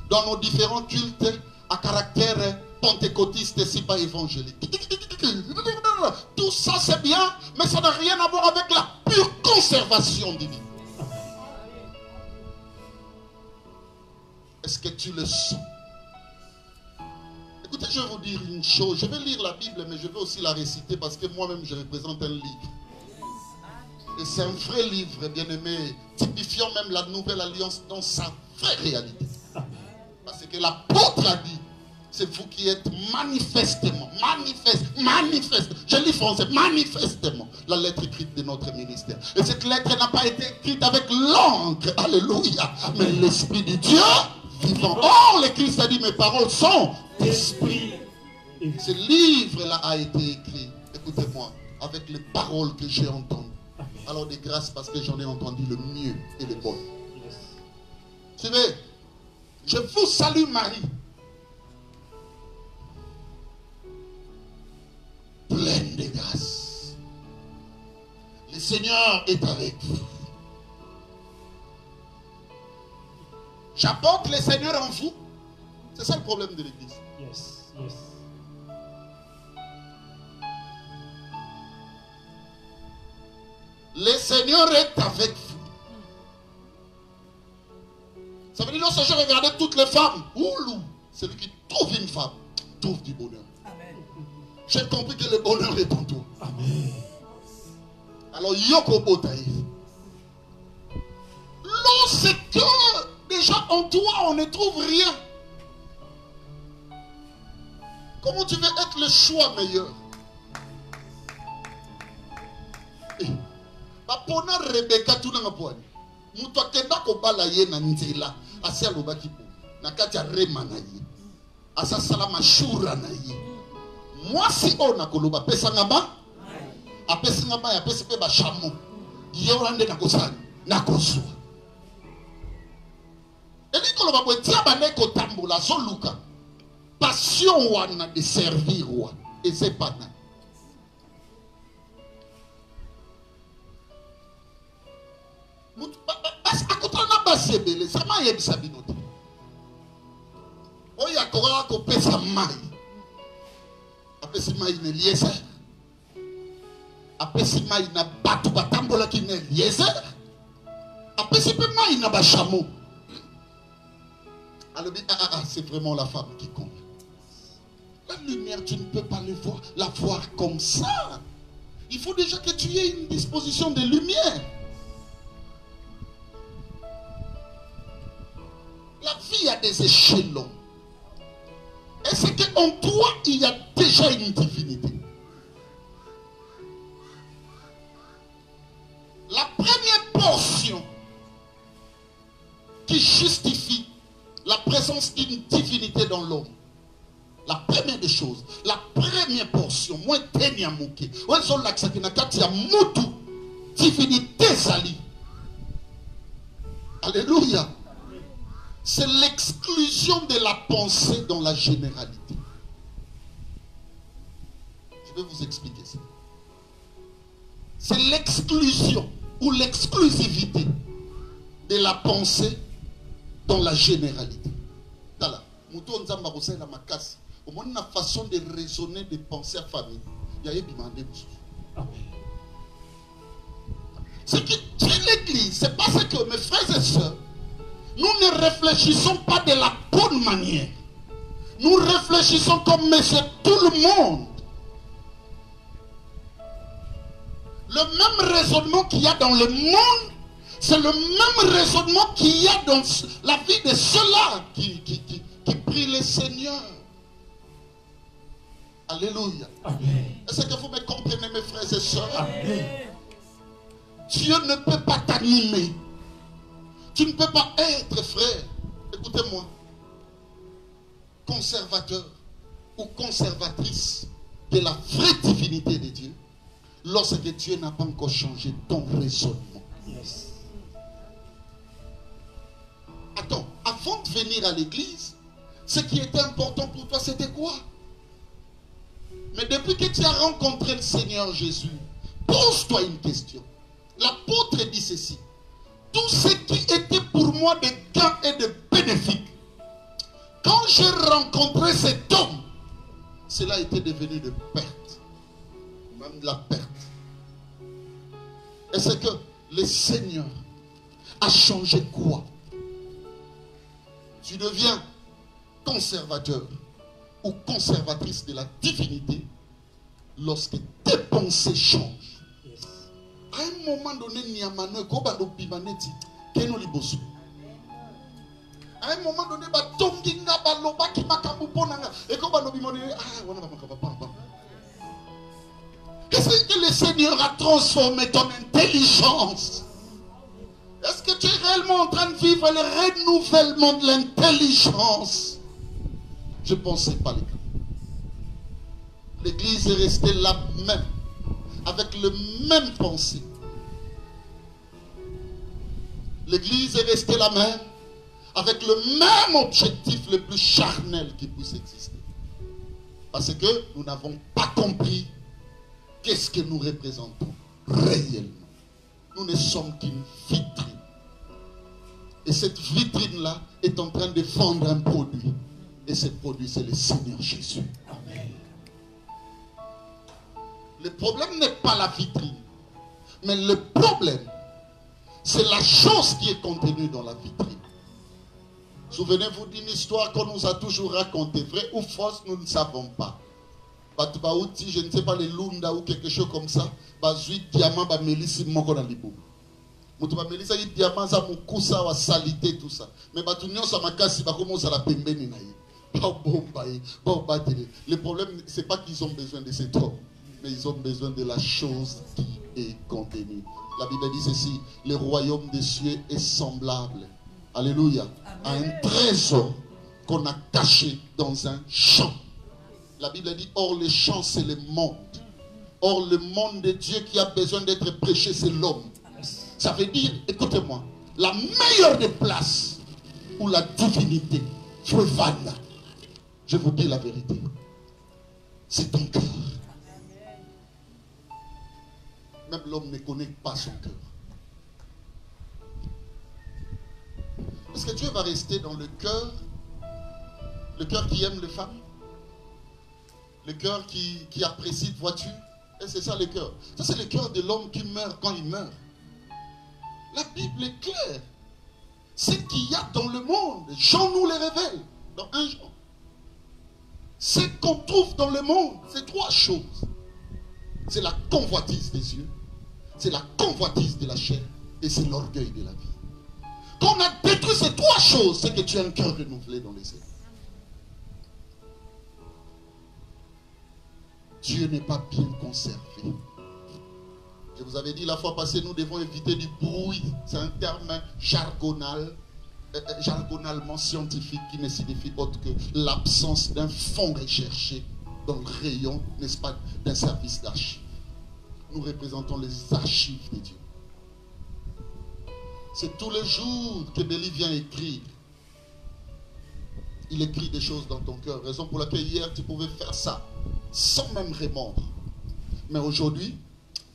S3: dans nos différents cultes à caractère pentecôtiste et si pas évangélique. Tout ça c'est bien, mais ça n'a rien à voir avec la pure conservation divine. Est-ce que tu le sens? Écoutez, je vais vous dire une chose. Je vais lire la Bible, mais je vais aussi la réciter parce que moi-même, je représente un livre. Et c'est un vrai livre, bien-aimé, typifiant même la nouvelle alliance dans sa vraie réalité. Parce que l'apôtre a dit, c'est vous qui êtes manifestement, je lis français, manifestement, la lettre écrite de notre ministère. Et cette lettre n'a pas été écrite avec l'encre, alléluia, mais l'Esprit de Dieu vivant. Oh, le Christ a dit, mes paroles sont d'esprit. Ce livre-là a été écrit, écoutez-moi, avec les paroles que j'ai entendues. Alors de grâce parce que j'en ai entendu le mieux et le bon. Suivez, je vous salue Marie, pleine de grâce. Le Seigneur est avec vous. J'apporte le Seigneur en vous. C'est ça le problème de l'église.
S4: Yes, yes.
S3: Le Seigneur est avec vous. Ça veut dire lorsque je regardais toutes les femmes, oulou, celui qui trouve une femme trouve du bonheur. Amen. J'ai compris que le bonheur est en toi.
S4: Amen.
S3: Alors Yoko Botaïf. Lorsque déjà en toi on ne trouve rien, comment tu veux être le choix meilleur? Pona Rebecca tout na poani. Muto akenda ko bala ye na nzela. Asi alobaki po. Na kati ya rema na ye. Asa sala mashura na ye. Mwasi ona koloba pesa ngamba. Apesi ngamba ya pesi pe ba shamo. Ye orande na kosani. Na kosua. Eli koloba bo tia bane ko tambola so luka. Passion wana de servir wa. Et c'est pas na. Sebele sama yebisa binote oya kola ko pesa mai apesi mai ne liese apesi mai na batu batambola ki ne liese apesi pe mai na bashamo alors c'est vraiment la femme qui compte. La lumière tu ne peux pas la voir comme ça. Il faut déjà que tu aies une disposition de lumière. La vie a des échelons. Est-ce qu'en toi, il y a déjà une divinité? La première portion qui justifie la présence d'une divinité dans l'homme, la première des choses. La première portion, moi, tenia mouké. Ouais, son lac, na kati ya mutu. Divinité sali. Alléluia. C'est l'exclusion de la pensée dans la généralité. Je vais vous expliquer ça. C'est l'exclusion ou l'exclusivité de la pensée dans la généralité. Tala, muto nzamba kosala na makasi. Au moins une façon de raisonner, de penser à famille. Il y a bimandé. Ce qui tue l'église, c'est parce que mes frères et sœurs, nous ne réfléchissons pas de la bonne manière. Nous réfléchissons comme monsieur tout le monde. Le même raisonnement qu'il y a dans le monde, c'est le même raisonnement qu'il y a dans la vie de ceux-là qui prient le Seigneur. Alléluia. Est-ce que vous me comprenez, mes frères et sœurs? Amen. Dieu ne peut pas t'animer. Tu ne peux pas être, frère, écoutez-moi, conservateur ou conservatrice de la vraie divinité de Dieu lorsque Dieu n'a pas encore changé ton raisonnement. Yes. Attends, avant de venir à l'église, ce qui était important pour toi, c'était quoi? Mais depuis que tu as rencontré le Seigneur Jésus, pose-toi une question. L'apôtre dit ceci: tout ce qui était pour moi de gain et de bénéfique, quand j'ai rencontré cet homme, cela était devenu de perte, même de la perte. Et c'est que le Seigneur a changé quoi? Tu deviens conservateur ou conservatrice de la divinité lorsque tes pensées changent. À un moment donné, à un moment donné, est-ce que le Seigneur a transformé ton intelligence? Est-ce que tu es réellement en train de vivre le renouvellement de l'intelligence? Je ne pensais pas, les gars. L'église est restée la même, avec le même pensée. L'église est restée la même, avec le même objectif le plus charnel qui puisse exister. Parce que nous n'avons pas compris qu'est-ce que nous représentons réellement. Nous ne sommes qu'une vitrine. Et cette vitrine-là est en train de vendre un produit. Et ce produit, c'est le Seigneur Jésus. Amen. Le problème n'est pas la vitrine. Mais le problème, c'est la chose qui est contenue dans la vitrine. Souvenez-vous d'une histoire qu'on nous a toujours racontée. Vraie ou fausse, nous ne savons pas. Je ne sais pas, les Lunda ou quelque chose comme ça. Diamant, Mélissa, Moko dans l'ibou. Moutou Mélissa, il diamant, ça m'a coussa, wa salité, tout ça. Mais Batunion, ça m'a cassé, bah comment ça la pembeni naïe. Le problème, ce n'est pas qu'ils ont besoin de cet homme, mais ils ont besoin de la chose qui est contenue. La Bible dit ceci: le royaume des cieux est semblable, alléluia, à un trésor qu'on a caché dans un champ. La Bible dit: or le champ, c'est le monde. Or le monde de Dieu qui a besoin d'être prêché, c'est l'homme. Ça veut dire, écoutez-moi, la meilleure des places où la divinité peut vendre, je vous dis la vérité, c'est ton cœur. Même l'homme ne connaît pas son cœur. Est-ce que Dieu va rester dans le cœur qui aime les femmes, le cœur qui apprécie de voiture? Et c'est ça le cœur. Ça, c'est le cœur de l'homme qui meurt quand il meurt. La Bible est claire. Ce qu'il y a dans le monde, Jean nous le révèle dans 1 Jean. Ce qu'on trouve dans le monde, c'est 3 choses. C'est la convoitise des yeux, c'est la convoitise de la chair et c'est l'orgueil de la vie. Quand on a détruit ces 3 choses, c'est que tu as un cœur renouvelé dans les airs. Dieu n'est pas bien conservé. Je vous avais dit la fois passée, nous devons éviter du bruit. C'est un terme jargonalement scientifique qui ne signifie autre que l'absence d'un fond recherché dans le rayon, n'est-ce pas, d'un service d'archives. Nous représentons les archives de Dieu. C'est tous les jours que Béli vient écrire. Il écrit des choses dans ton cœur. Raison pour laquelle hier tu pouvais faire ça sans même répondre. Mais aujourd'hui,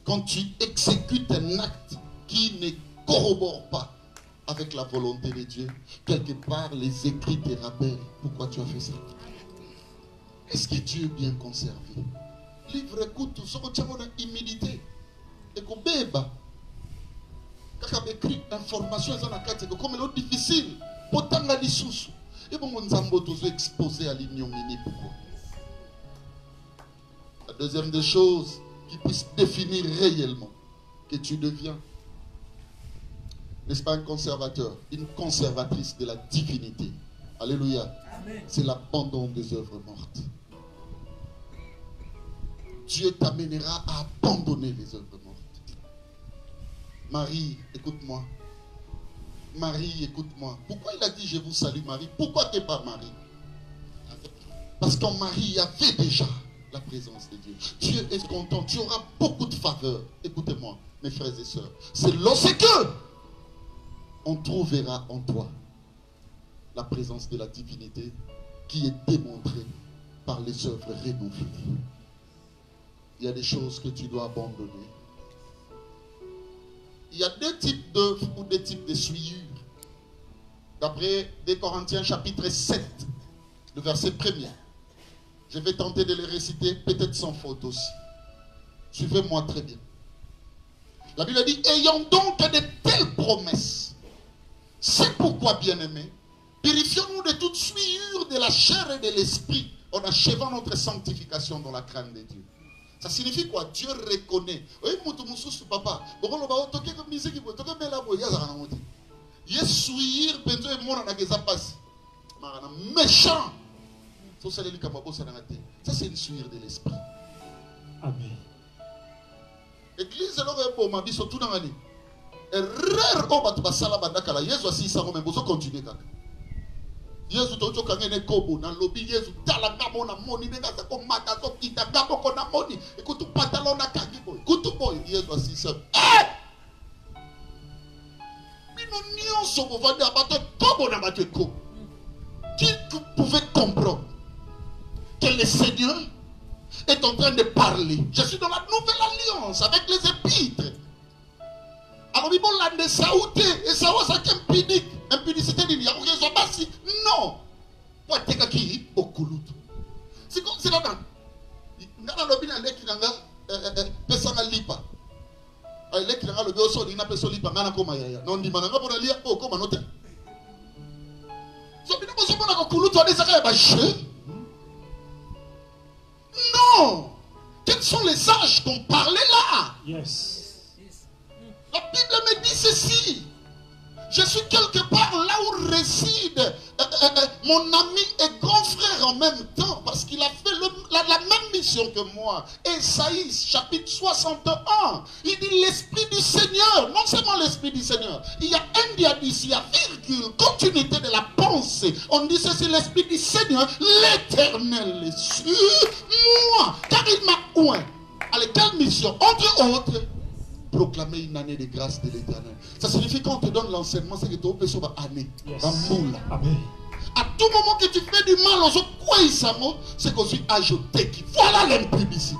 S3: quand tu exécutes un acte qui ne corrobore pas avec la volonté de Dieu, quelque part les écrits te rappellent pourquoi tu as fait ça. Est-ce que Dieu est bien conservé? Livre écoute, ce que tu as une humilité. Et que bébé, quand tu écrit information, comme elle est difficile, pourtant la dissous. Et bon, on s'est exposé à l'ignominie. Pourquoi? La deuxième des choses qui puisse définir réellement que tu deviens, n'est-ce pas, un conservateur, une conservatrice de la divinité. Alléluia. C'est l'abandon des œuvres mortes. Dieu t'amènera à abandonner les œuvres mortes. Marie, écoute-moi. Marie, écoute-moi. Pourquoi il a dit je vous salue Marie? Pourquoi tu n'es pas Marie? Parce qu'en Marie, il y avait déjà la présence de Dieu. Dieu est content. Tu auras beaucoup de faveurs. Écoutez-moi, mes frères et sœurs. C'est lorsque on trouvera en toi la présence de la divinité qui est démontrée par les œuvres renouvelées. Il y a des choses que tu dois abandonner. Il y a deux types d'œuvres ou deux types de souillures. D'après 2 Corinthiens chapitre 7, le verset 1er. Je vais tenter de les réciter, peut-être sans faute aussi. Suivez-moi très bien. La Bible dit, ayant donc de telles promesses, c'est pourquoi, bien-aimés, purifions-nous de toute souillure de la chair et de l'esprit, en achevant notre sanctification dans la crainte de Dieu. Ça signifie quoi? Dieu reconnaît. Papa, méchant. Ça, c'est une souillure de l'esprit.
S4: Amen.
S3: Église, alors, pour ma vie, surtout dans l'année. Erreur, oh, bah, tu vas salah, bah, d'accord, Jésus aussi, ça va même, vous continuez, kaka. Jésus, tu vas gagner kobo, dans le lobby, Jésus, tala, gabo, na moni, nega, ça, comme mata, so, kita, gabo, ko, na moni, écoute, pantalon, na, kaki, boy, écoute, boy, Jésus aussi, ça. Mais nous, nions, so, vous vendez à battre, kobo, na, battre, kobo. Qui pouvait comprendre que le Seigneur est en train de parler? Je suis dans la nouvelle alliance avec les épîtres. Alors, il faut l'année saouté et ça va ça qu'impudique. Impudicité d'une yaro qui est bassi. Non. Pour te qui au coulout. C'est comme c'est là-dedans. Dans le bin avec qui n'a personne lipa. Avec qui n'a le bio sol, il n'a personne lipa. N'a comme yaya. Non dit mananga pour lire au comme noter. So bien vous avez au coulout on est ça va chier. Non. Quels sont les âges qu'on parlait là?
S4: Yes.
S3: La Bible me dit ceci. Je suis quelque part là où réside mon ami et grand frère en même temps, parce qu'il a fait la même mission que moi. Ésaïe chapitre 61. Il dit l'Esprit du Seigneur. Non seulement l'Esprit du Seigneur. Il y a un diadis, il y a virgule, continuité de la pensée. On dit ceci, l'Esprit du Seigneur, l'Éternel est sur moi. Car il m'a oint. Allez, quelle mission? Entre autres, proclamer une année de grâce de l'Éternel. Ça signifie qu'on te donne l'enseignement, c'est que tu peux sur une année.
S4: Amen.
S3: À tout moment que tu fais du mal aux autres, quoi ils savent, c'est qu'on s'est ajouté. Voilà l'impudicité.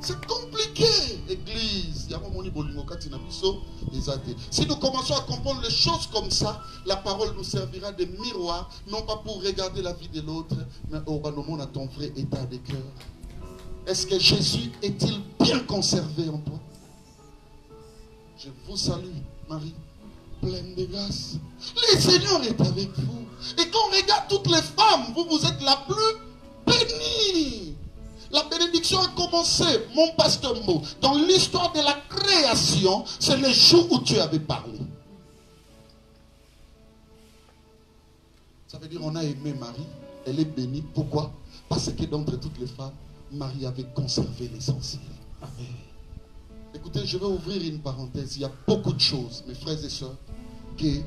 S3: C'est compliqué, Église. Si nous commençons à comprendre les choses comme ça, la parole nous servira de miroir, non pas pour regarder la vie de l'autre, mais au moment à ton vrai état de cœur. Est-ce que Jésus est-il bien conservé en toi? Je vous salue, Marie, pleine de grâce. Le Seigneur est avec vous. Et quand on regarde toutes les femmes, vous êtes la plus bénie. La bénédiction a commencé, mon pasteur Mo, dans l'histoire de la création, c'est le jour où tu avais parlé. Ça veut dire qu'on a aimé Marie, elle est bénie. Pourquoi? Parce que d'entre toutes les femmes, Marie avait conservé l'essentiel. Amen. Écoutez, je vais ouvrir une parenthèse. Il y a beaucoup de choses, mes frères et sœurs, que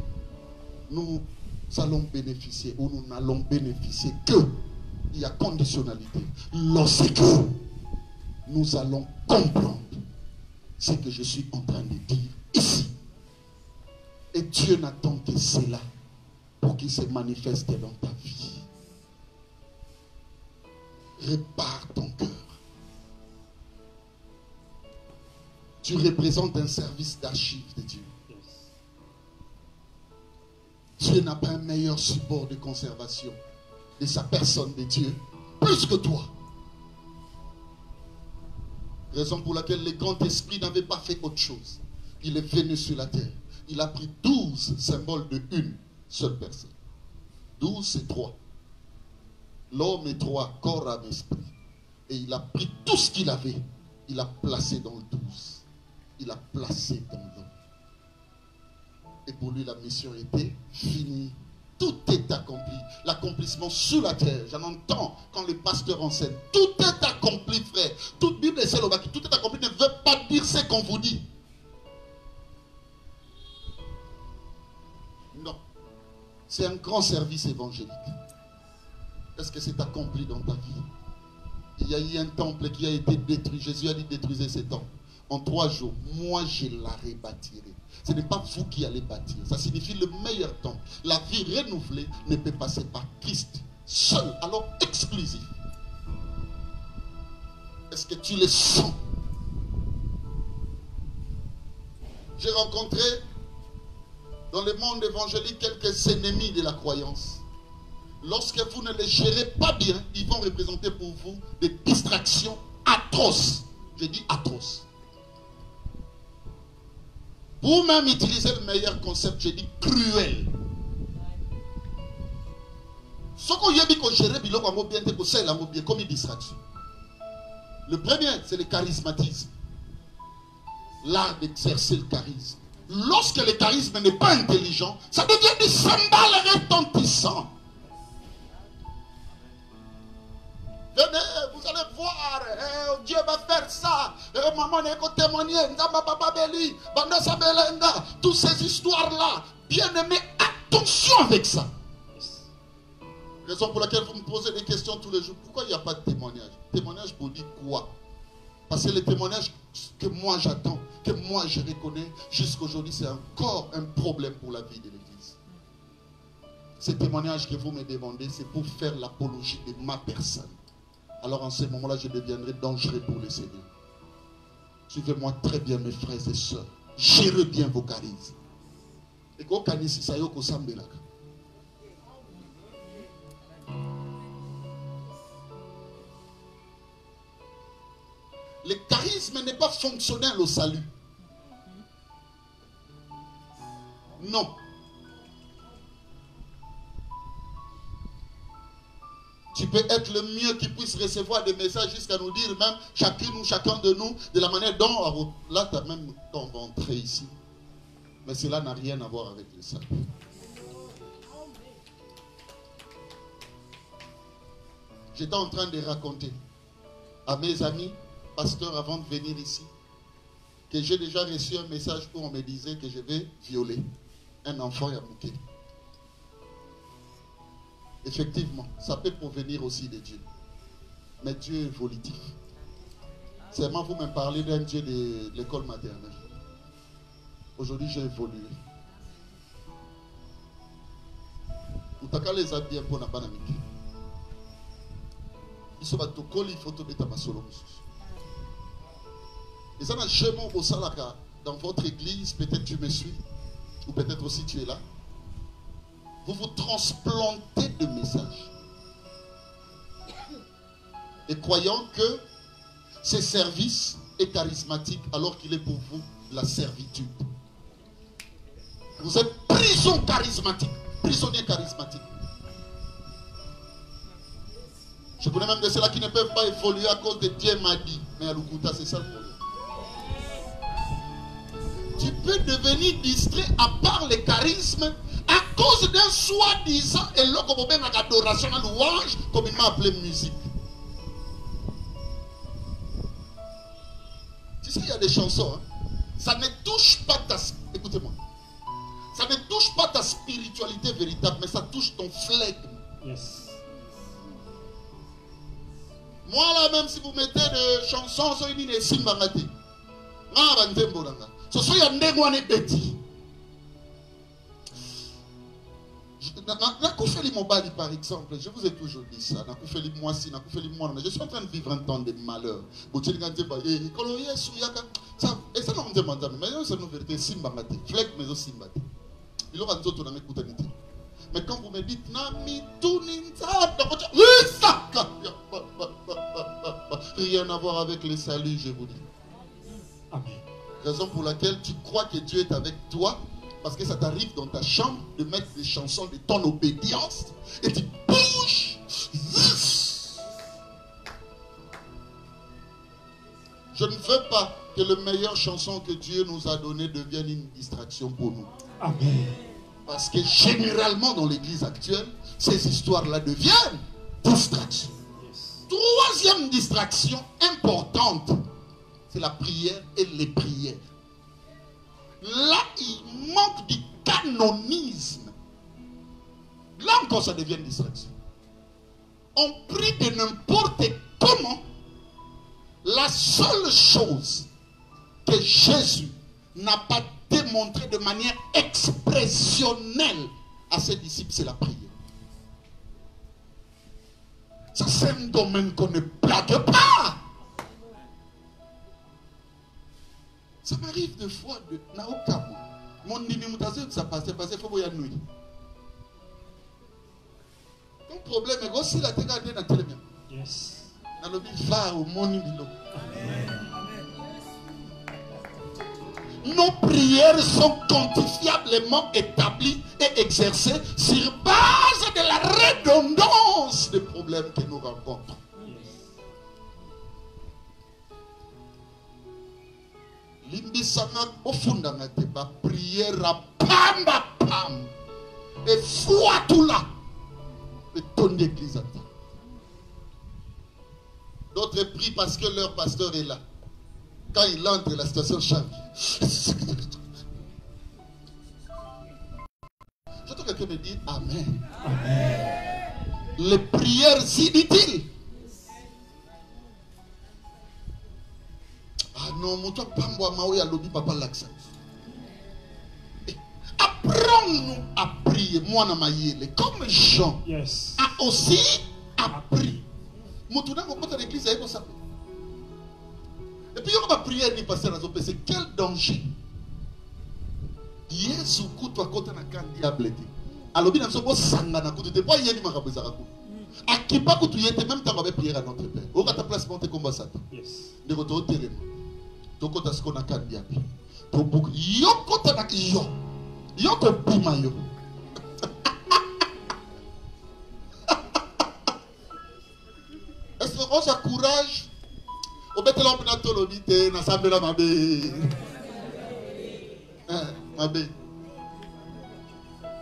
S3: nous allons bénéficier ou nous n'allons bénéficier que, il y a conditionnalité, lorsque nous allons comprendre ce que je suis en train de dire ici. Et Dieu n'attend que cela pour qu'il se manifeste dans ta vie. Répare ton cœur. Tu représentes un service d'archives de Dieu. Dieu n'a pas un meilleur support de conservation de sa personne de Dieu, plus que toi. Raison pour laquelle le grand esprit n'avait pas fait autre chose. Il est venu sur la terre. Il a pris 12 symboles de une seule personne. 12 c'est 3. L'homme est 3, corps, âme, esprit. Et il a pris tout ce qu'il avait. Il a placé dans le 12. Il a placé dans l'homme. Et pour lui, la mission était finie. Tout est accompli. L'accomplissement sur la terre. J'en entends quand le pasteur enseigne. Tout est accompli, frère. Toute Bible est celle au bas. Tout est accompli ne veut pas dire ce qu'on vous dit. Non. C'est un grand service évangélique. Est-ce que c'est accompli dans ta vie? Il y a eu un temple qui a été détruit. Jésus a dit détruisez ce temple. En 3 jours, moi je la rebâtirai. Ce n'est pas vous qui allez bâtir. Ça signifie le meilleur temps. La vie renouvelée ne peut passer par Christ seul, alors exclusif. Est-ce que tu le sens? J'ai rencontré dans le monde évangélique quelques ennemis de la croyance. Lorsque vous ne les gérez pas bien, ils vont représenter pour vous des distractions atroces. Je dis atroces. Pour même utiliser le meilleur concept, je dis cruel. Ce qu'on y a dit qu'on gère bien, comme une distraction. Le premier, c'est le charismatisme. L'art d'exercer le charisme. Lorsque le charisme n'est pas intelligent, ça devient des cymbales retentissants. Venez, vous allez voir, Dieu va faire ça. Maman n'est qu'au témoigner, toutes ces histoires-là. Bien-aimés, attention avec ça. Raison pour laquelle vous me posez des questions tous les jours. Pourquoi il n'y a pas de témoignage? Témoignage pour dire quoi? Parce que le témoignage que moi j'attends, que moi je reconnais, jusqu'aujourd'hui, c'est encore un problème pour la vie de l'Église. Ces témoignages que vous me demandez, c'est pour faire l'apologie de ma personne. Alors en ce moment-là, je deviendrai dangereux pour le Seigneur. Suivez-moi très bien, mes frères et sœurs. Gérez bien vos charismes. Et quand le charisme n'est pas fonctionnel au salut. Non. Tu peux être le mieux qui puisse recevoir des messages jusqu'à nous dire même chacune ou chacun de nous de la manière dont là tu as même inventé ici. Mais cela n'a rien à voir avec le salut. J'étais en train de raconter à mes amis pasteurs avant de venir ici que j'ai déjà reçu un message où on me disait que je vais violer un enfant yamouké. Effectivement, ça peut provenir aussi de Dieu. Mais Dieu est volitif. Seulement, vous me parlez d'un Dieu de l'école maternelle. Aujourd'hui, j'ai évolué. Utaka les habits pour la banamiki. Ils sont batokoli photo beta masolo. Et ça n'a jamais au salaka dans votre église. Peut-être tu me suis, ou peut-être aussi tu es là. Vous vous transplantez de messages. Et croyant que ce service est charismatique alors qu'il est pour vous la servitude. Vous êtes prison charismatique, prisonnier charismatique. Je connais même de ceux-là qui ne peuvent pas évoluer à cause de Dieu m'a dit. Mais à Lukuta, c'est ça le problème. Tu peux devenir distrait à part le charisme à cause d'un soi-disant et là comme on met adoration à louange comme il m'a appelé musique. Tu sais il y a des chansons hein? Ça ne touche pas ta... Écoutez-moi. Ça Ça ne touche pas ta spiritualité véritable, mais ça touche ton flegme.
S4: Yes.
S3: Moi là, même si vous mettez des chansons, ça dit des simbangati. Ce sont des négouanes bêtis. Nakoufeli Mobali par exemple, je vous ai toujours dit ça. Nakoufeli Mwasi, Nakoufeli Mwana. Je suis en train de vivre un temps de malheur. Et ça nous demande, mais c'est une vérité, simbangati. Flek mais aussi simbati. Il aura d'autres dans mes coutanités. Mais quand vous me dites, rien à voir avec les saluts, je vous dis.
S4: Amen.
S3: Raison pour laquelle tu crois que Dieu est avec toi, parce que ça t'arrive dans ta chambre de mettre des chansons de ton obédience et tu bouges. Je ne veux pas que la meilleure chanson que Dieu nous a donnée devienne une distraction pour nous.
S4: Amen.
S3: Parce que généralement dans l'église actuelle, ces histoires-là deviennent distractions.
S4: Yes.
S3: Troisième distraction importante, c'est la prière et les prières. Là, il manque du canonisme. Là encore, ça devient une distraction. On prie de n'importe comment. La seule chose que Jésus n'a pas démontré de manière expressionnelle à ses disciples, c'est la prière. Ça, c'est un domaine qu'on ne blague pas. Ça m'arrive des fois de Naoka. Mon numéro ça passe parce qu'il faut que je nuit. Ton problème est aussi la télé dans la télé.
S4: Yes.
S3: Dans le va au monde de nos prières sont quantifiablement établies et exercées sur base de la redondance des problèmes que nous rencontrons. Limbisanga ofundanga teba prière à pamba pam et foi tout là et ton église attend. D'autres prient parce que leur pasteur est là. Quand il entre, la situation change. J'entends quelqu'un me dire Amen.
S4: Amen.
S3: Les prières inutiles. Ah non, mon toi, Pambo Amaoui a lobby papa l'accent. Apprends-nous à prier. Moi, comme Jean
S4: Yes.
S3: a aussi appris. Mon tournant, mon pote à l'église, c'est ça. Et puis, on va prier ni passer dans le c'est quel danger. Yesu kutwa kota na kan diable. Alors, bien, nous sanga na kutu. Pas yeni makabuzaraku. Akipa kutu yete même temps avec prière à notre Père. Au ta place monter comme ça.
S4: Yes.
S3: De retour au terrain. Toko ta skona kan diable. To book yo kota na yo. Yo ko bima yo. Est-ce qu'on s'encourage? Au bételon pour notre lobité, dans l'assemblée là, ma bé.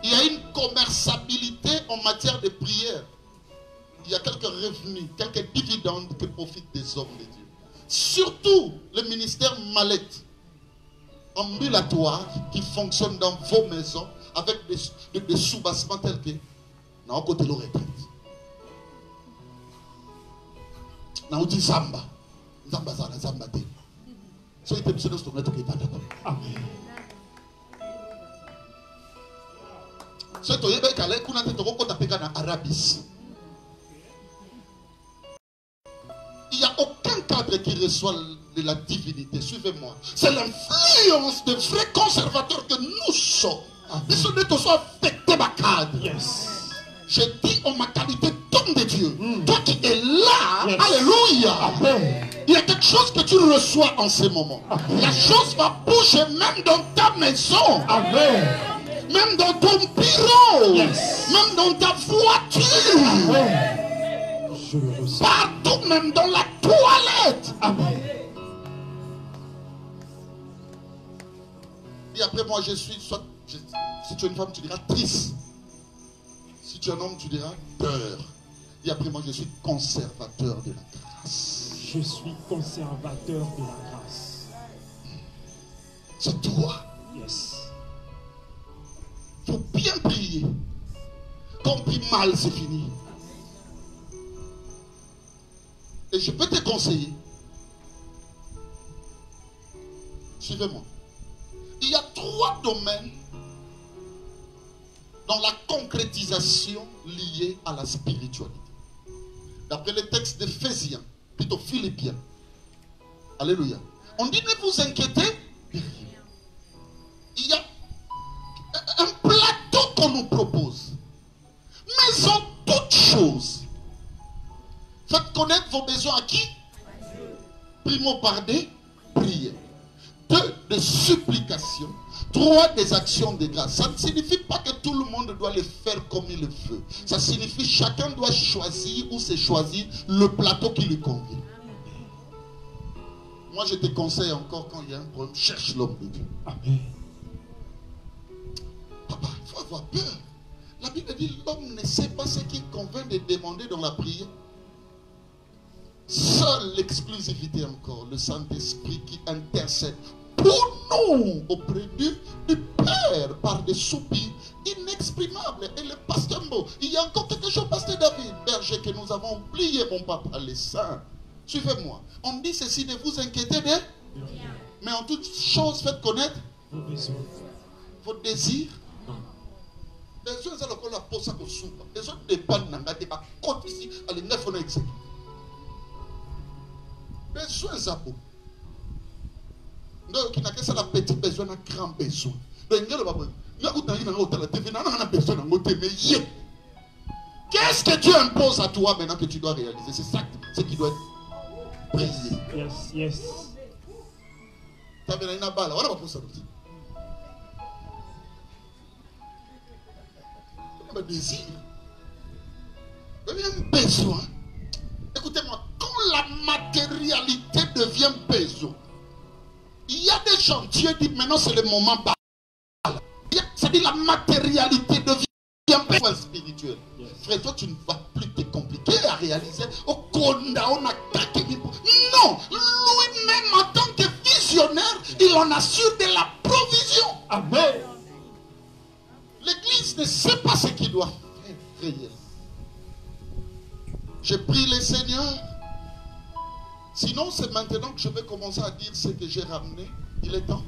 S3: Il y a une commerçabilité en matière de prière. Il y a quelques revenus, quelques dividendes que profitent des hommes de Dieu. Surtout le ministère mallette, ambulatoire, qui fonctionne dans vos maisons avec des sous-bassements tels que dans le côté de la retraite. Dans le Zamba. Zamba zana zamba te. So ite mseno stomna toke tanda ko.
S4: Amen.
S3: So to yebe kale kuna te toko kota peka na Arabis. Il n'y a aucun cadre qui reçoit de la divinité. Suivez-moi. C'est l'influence des vrais conservateurs que nous sommes. Ils sont tous affectés par cadre.
S4: Yes.
S3: Je dis en ma qualité d'homme de Dieu. Toi qui es là,
S4: Yes.
S3: alléluia.
S4: Amen.
S3: Il y a quelque chose que tu reçois en ce moment. La chose va bouger même dans ta maison.
S4: Amen.
S3: Même dans ton bureau.
S4: Yes.
S3: Même dans ta voiture.
S4: Amen. Je le ressens.
S3: Partout, même dans la toilette.
S4: Amen.
S3: Et après moi, je suis soit... si tu es une femme, tu diras triste. Si tu es un homme, tu diras peur. Et après moi, je suis conservateur de la grâce.
S4: Je suis conservateur de la grâce.
S3: C'est toi.
S4: Yes.
S3: mal, c'est fini. Et je peux te conseiller. Suivez-moi. Il y a 3 domaines dans la concrétisation liée à la spiritualité. D'après le texte d'Éphésiens, plutôt Philippiens. Alléluia. On dit ne vous inquiétez de rien. Il y a un plateau qu'on nous propose. Mais en toutes choses, faites connaître vos besoins à qui? Primo par des prières. 2, des supplications. 3, des actions de grâce. Ça ne signifie pas que tout le monde doit le faire comme il le veut. Ça signifie que chacun doit choisir ou se choisir le plateau qui lui convient. Moi, je te conseille encore, quand il y a un problème, cherche l'homme de Dieu.
S4: Amen.
S3: Papa, il faut avoir peur. La Bible dit l'homme ne sait pas ce qu'il convient de demander dans la prière. Seule l'exclusivité encore, le Saint-Esprit qui intercède pour nous auprès du Père par des soupirs inexprimables. Et le pasteur Mbo, il y a encore quelque chose, pasteur David, berger, que nous avons oublié, mon papa, les saints. Suivez-moi. On dit ceci, ne vous inquiétez de rien. Mais en toute chose, faites connaître
S4: Vos besoins.
S3: vos désirs. Besoin de la pose à soupe. Besoin de pas n'engager pas compte ici à les 9 on a exécuté. Besoin zabo. Donc il n'a que ça la petit besoin, un grand besoin. Donc il qu'est-ce que Dieu impose à toi maintenant que tu dois réaliser? C'est ça, c'est qui doit être prié.
S4: Yes, yes.
S3: Tu as vu une balle, voilà pour ça. Un désir. Un besoin. Écoutez-moi, quand la matérialité devient besoin, il y a des gens, Dieu dit maintenant c'est le moment bas. C'est-à-dire la matérialité devient besoin spirituel.
S4: Yes.
S3: Frère, toi tu ne vas plus te compliquer à réaliser. Non, lui-même en tant que visionnaire, il en assure de la provision.
S4: Amen.
S3: L'église ne sait pas ce qu'il doit faire réellement. Je prie le Seigneur. Sinon, c'est maintenant que je vais commencer à dire ce que j'ai ramené. Il est temps.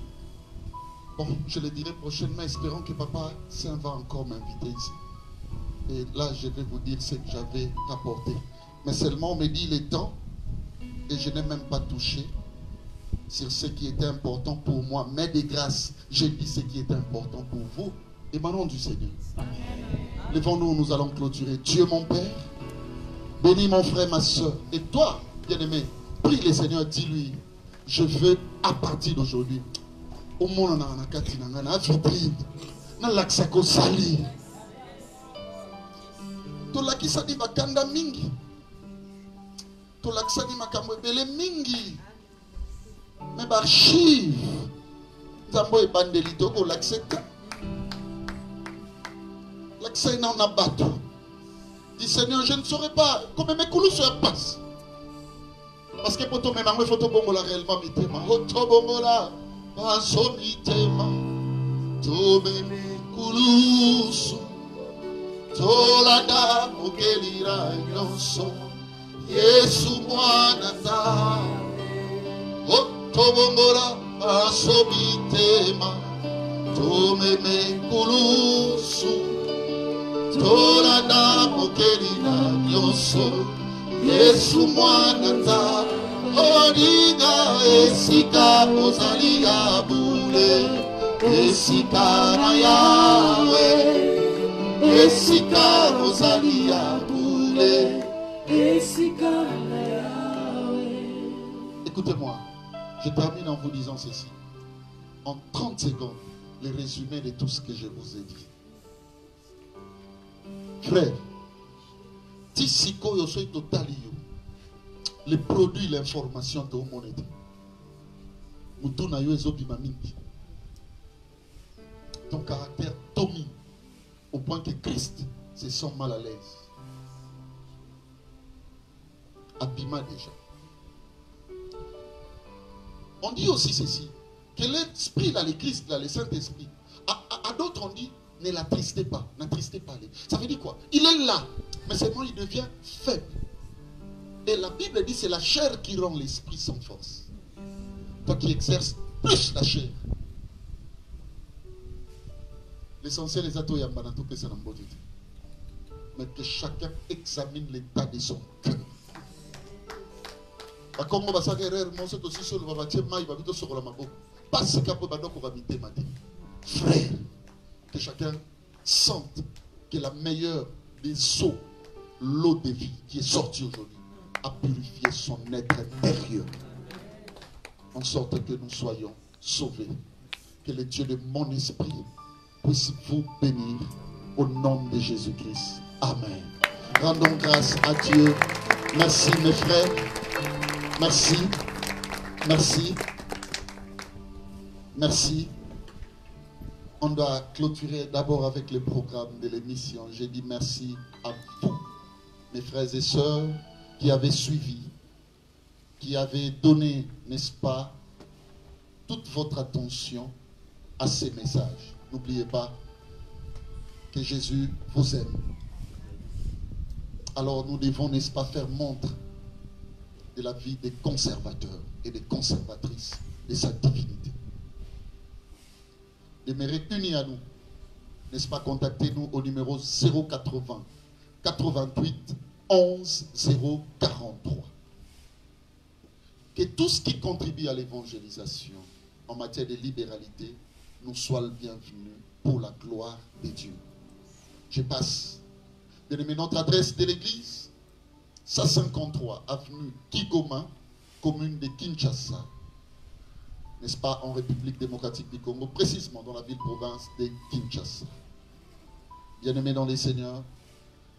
S3: Bon, je le dirai prochainement, espérant que Papa Saint va encore m'inviter ici. Et là, je vais vous dire ce que j'avais rapporté. Mais seulement, on me dit il est temps. Et je n'ai même pas touché sur ce qui était important pour moi. Mais de grâce, j'ai dit ce qui était important pour vous. Et maintenant du Seigneur. Levons-nous, nous allons clôturer. Dieu mon Père, bénis mon frère, ma soeur. Et toi, bien-aimé, prie le Seigneur, dis-lui, je veux à partir d'aujourd'hui, au monde on a kati na ngana vitrine, na laksako sali. To lakisani bakanda mingi. To laksani makambo ebele mingi. Mais archive. Nzambo e bandeli to ko lakseka. L'accès n'a pas battu. Dis Seigneur, je ne saurais pas comment mes coulous se passent. Parce que pour toi, même, il faut te bongo la réellement mitema. Oto bongo la, paso mitema. To mes coulous. To la da mokelira yonso. Yesu mwanata. Oto bongo la, paso mitema. To mes coulous. Tola na mokelina nyoso Yesu mwanata Oniga esika ozalia bule Esika na Yahweh Esika ozalia bule Esika na Yahweh. Écoutez-moi, je termine en vous disant ceci. En 30 secondes, le résumé de tout ce que je vous ai dit. Frère, Tissiko Yosoy Totalio, les produits, l'information de monnaie. Mutuna yo ezobimamindi. Ton caractère domine au point que Christ se sent mal à l'aise. Abima déjà. On dit aussi ceci, que l'esprit là, le Christ là, le Saint-Esprit, à d'autres on dit ne l'attristez pas. N'attristez pas. Ça veut dire quoi? Il est là, mais seulement il devient faible. Et la Bible dit c'est la chair qui rend l'esprit sans force. Toi qui exerces plus la chair. L'essentiel est à toi, mais que chacun examine l'état de son cœur. Frère, que chacun sente que la meilleure des eaux, l'eau de vie qui est sortie aujourd'hui, a purifié son être intérieur. En sorte que nous soyons sauvés. Que le Dieu de mon esprit puisse vous bénir au nom de Jésus-Christ. Amen. Rendons grâce à Dieu. Merci mes frères. Merci. Merci. Merci. On doit clôturer d'abord avec le programme de l'émission. J'ai dit merci à vous, mes frères et sœurs, qui avez suivi, qui avez donné, n'est-ce pas, toute votre attention à ces messages. N'oubliez pas que Jésus vous aime. Alors nous devons, n'est-ce pas, faire montre de la vie des conservateurs et des conservatrices de sa divinité. Demeurez unis à nous. N'est-ce pas, contactez-nous au numéro 080 88 11 043. Que tout ce qui contribue à l'évangélisation en matière de libéralité nous soit le bienvenu pour la gloire de Dieu. Je passe. Bien-aimé, notre adresse de l'église, 153 avenue Kigoma, commune de Kinshasa, n'est-ce pas, en République démocratique du Congo, précisément dans la ville-province de Kinshasa. Bien-aimés dans les seigneurs,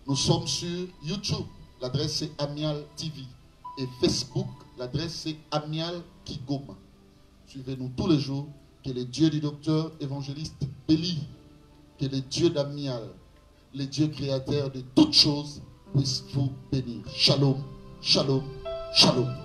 S3: nous sommes sur YouTube, l'adresse c'est Amial TV, et Facebook, l'adresse c'est Amial Kigoma. Suivez-nous tous les jours, que le Dieu du docteur évangéliste Béli, que le Dieu d'Amial, le Dieu créateur de toutes choses, puisse vous bénir. Shalom, shalom, shalom.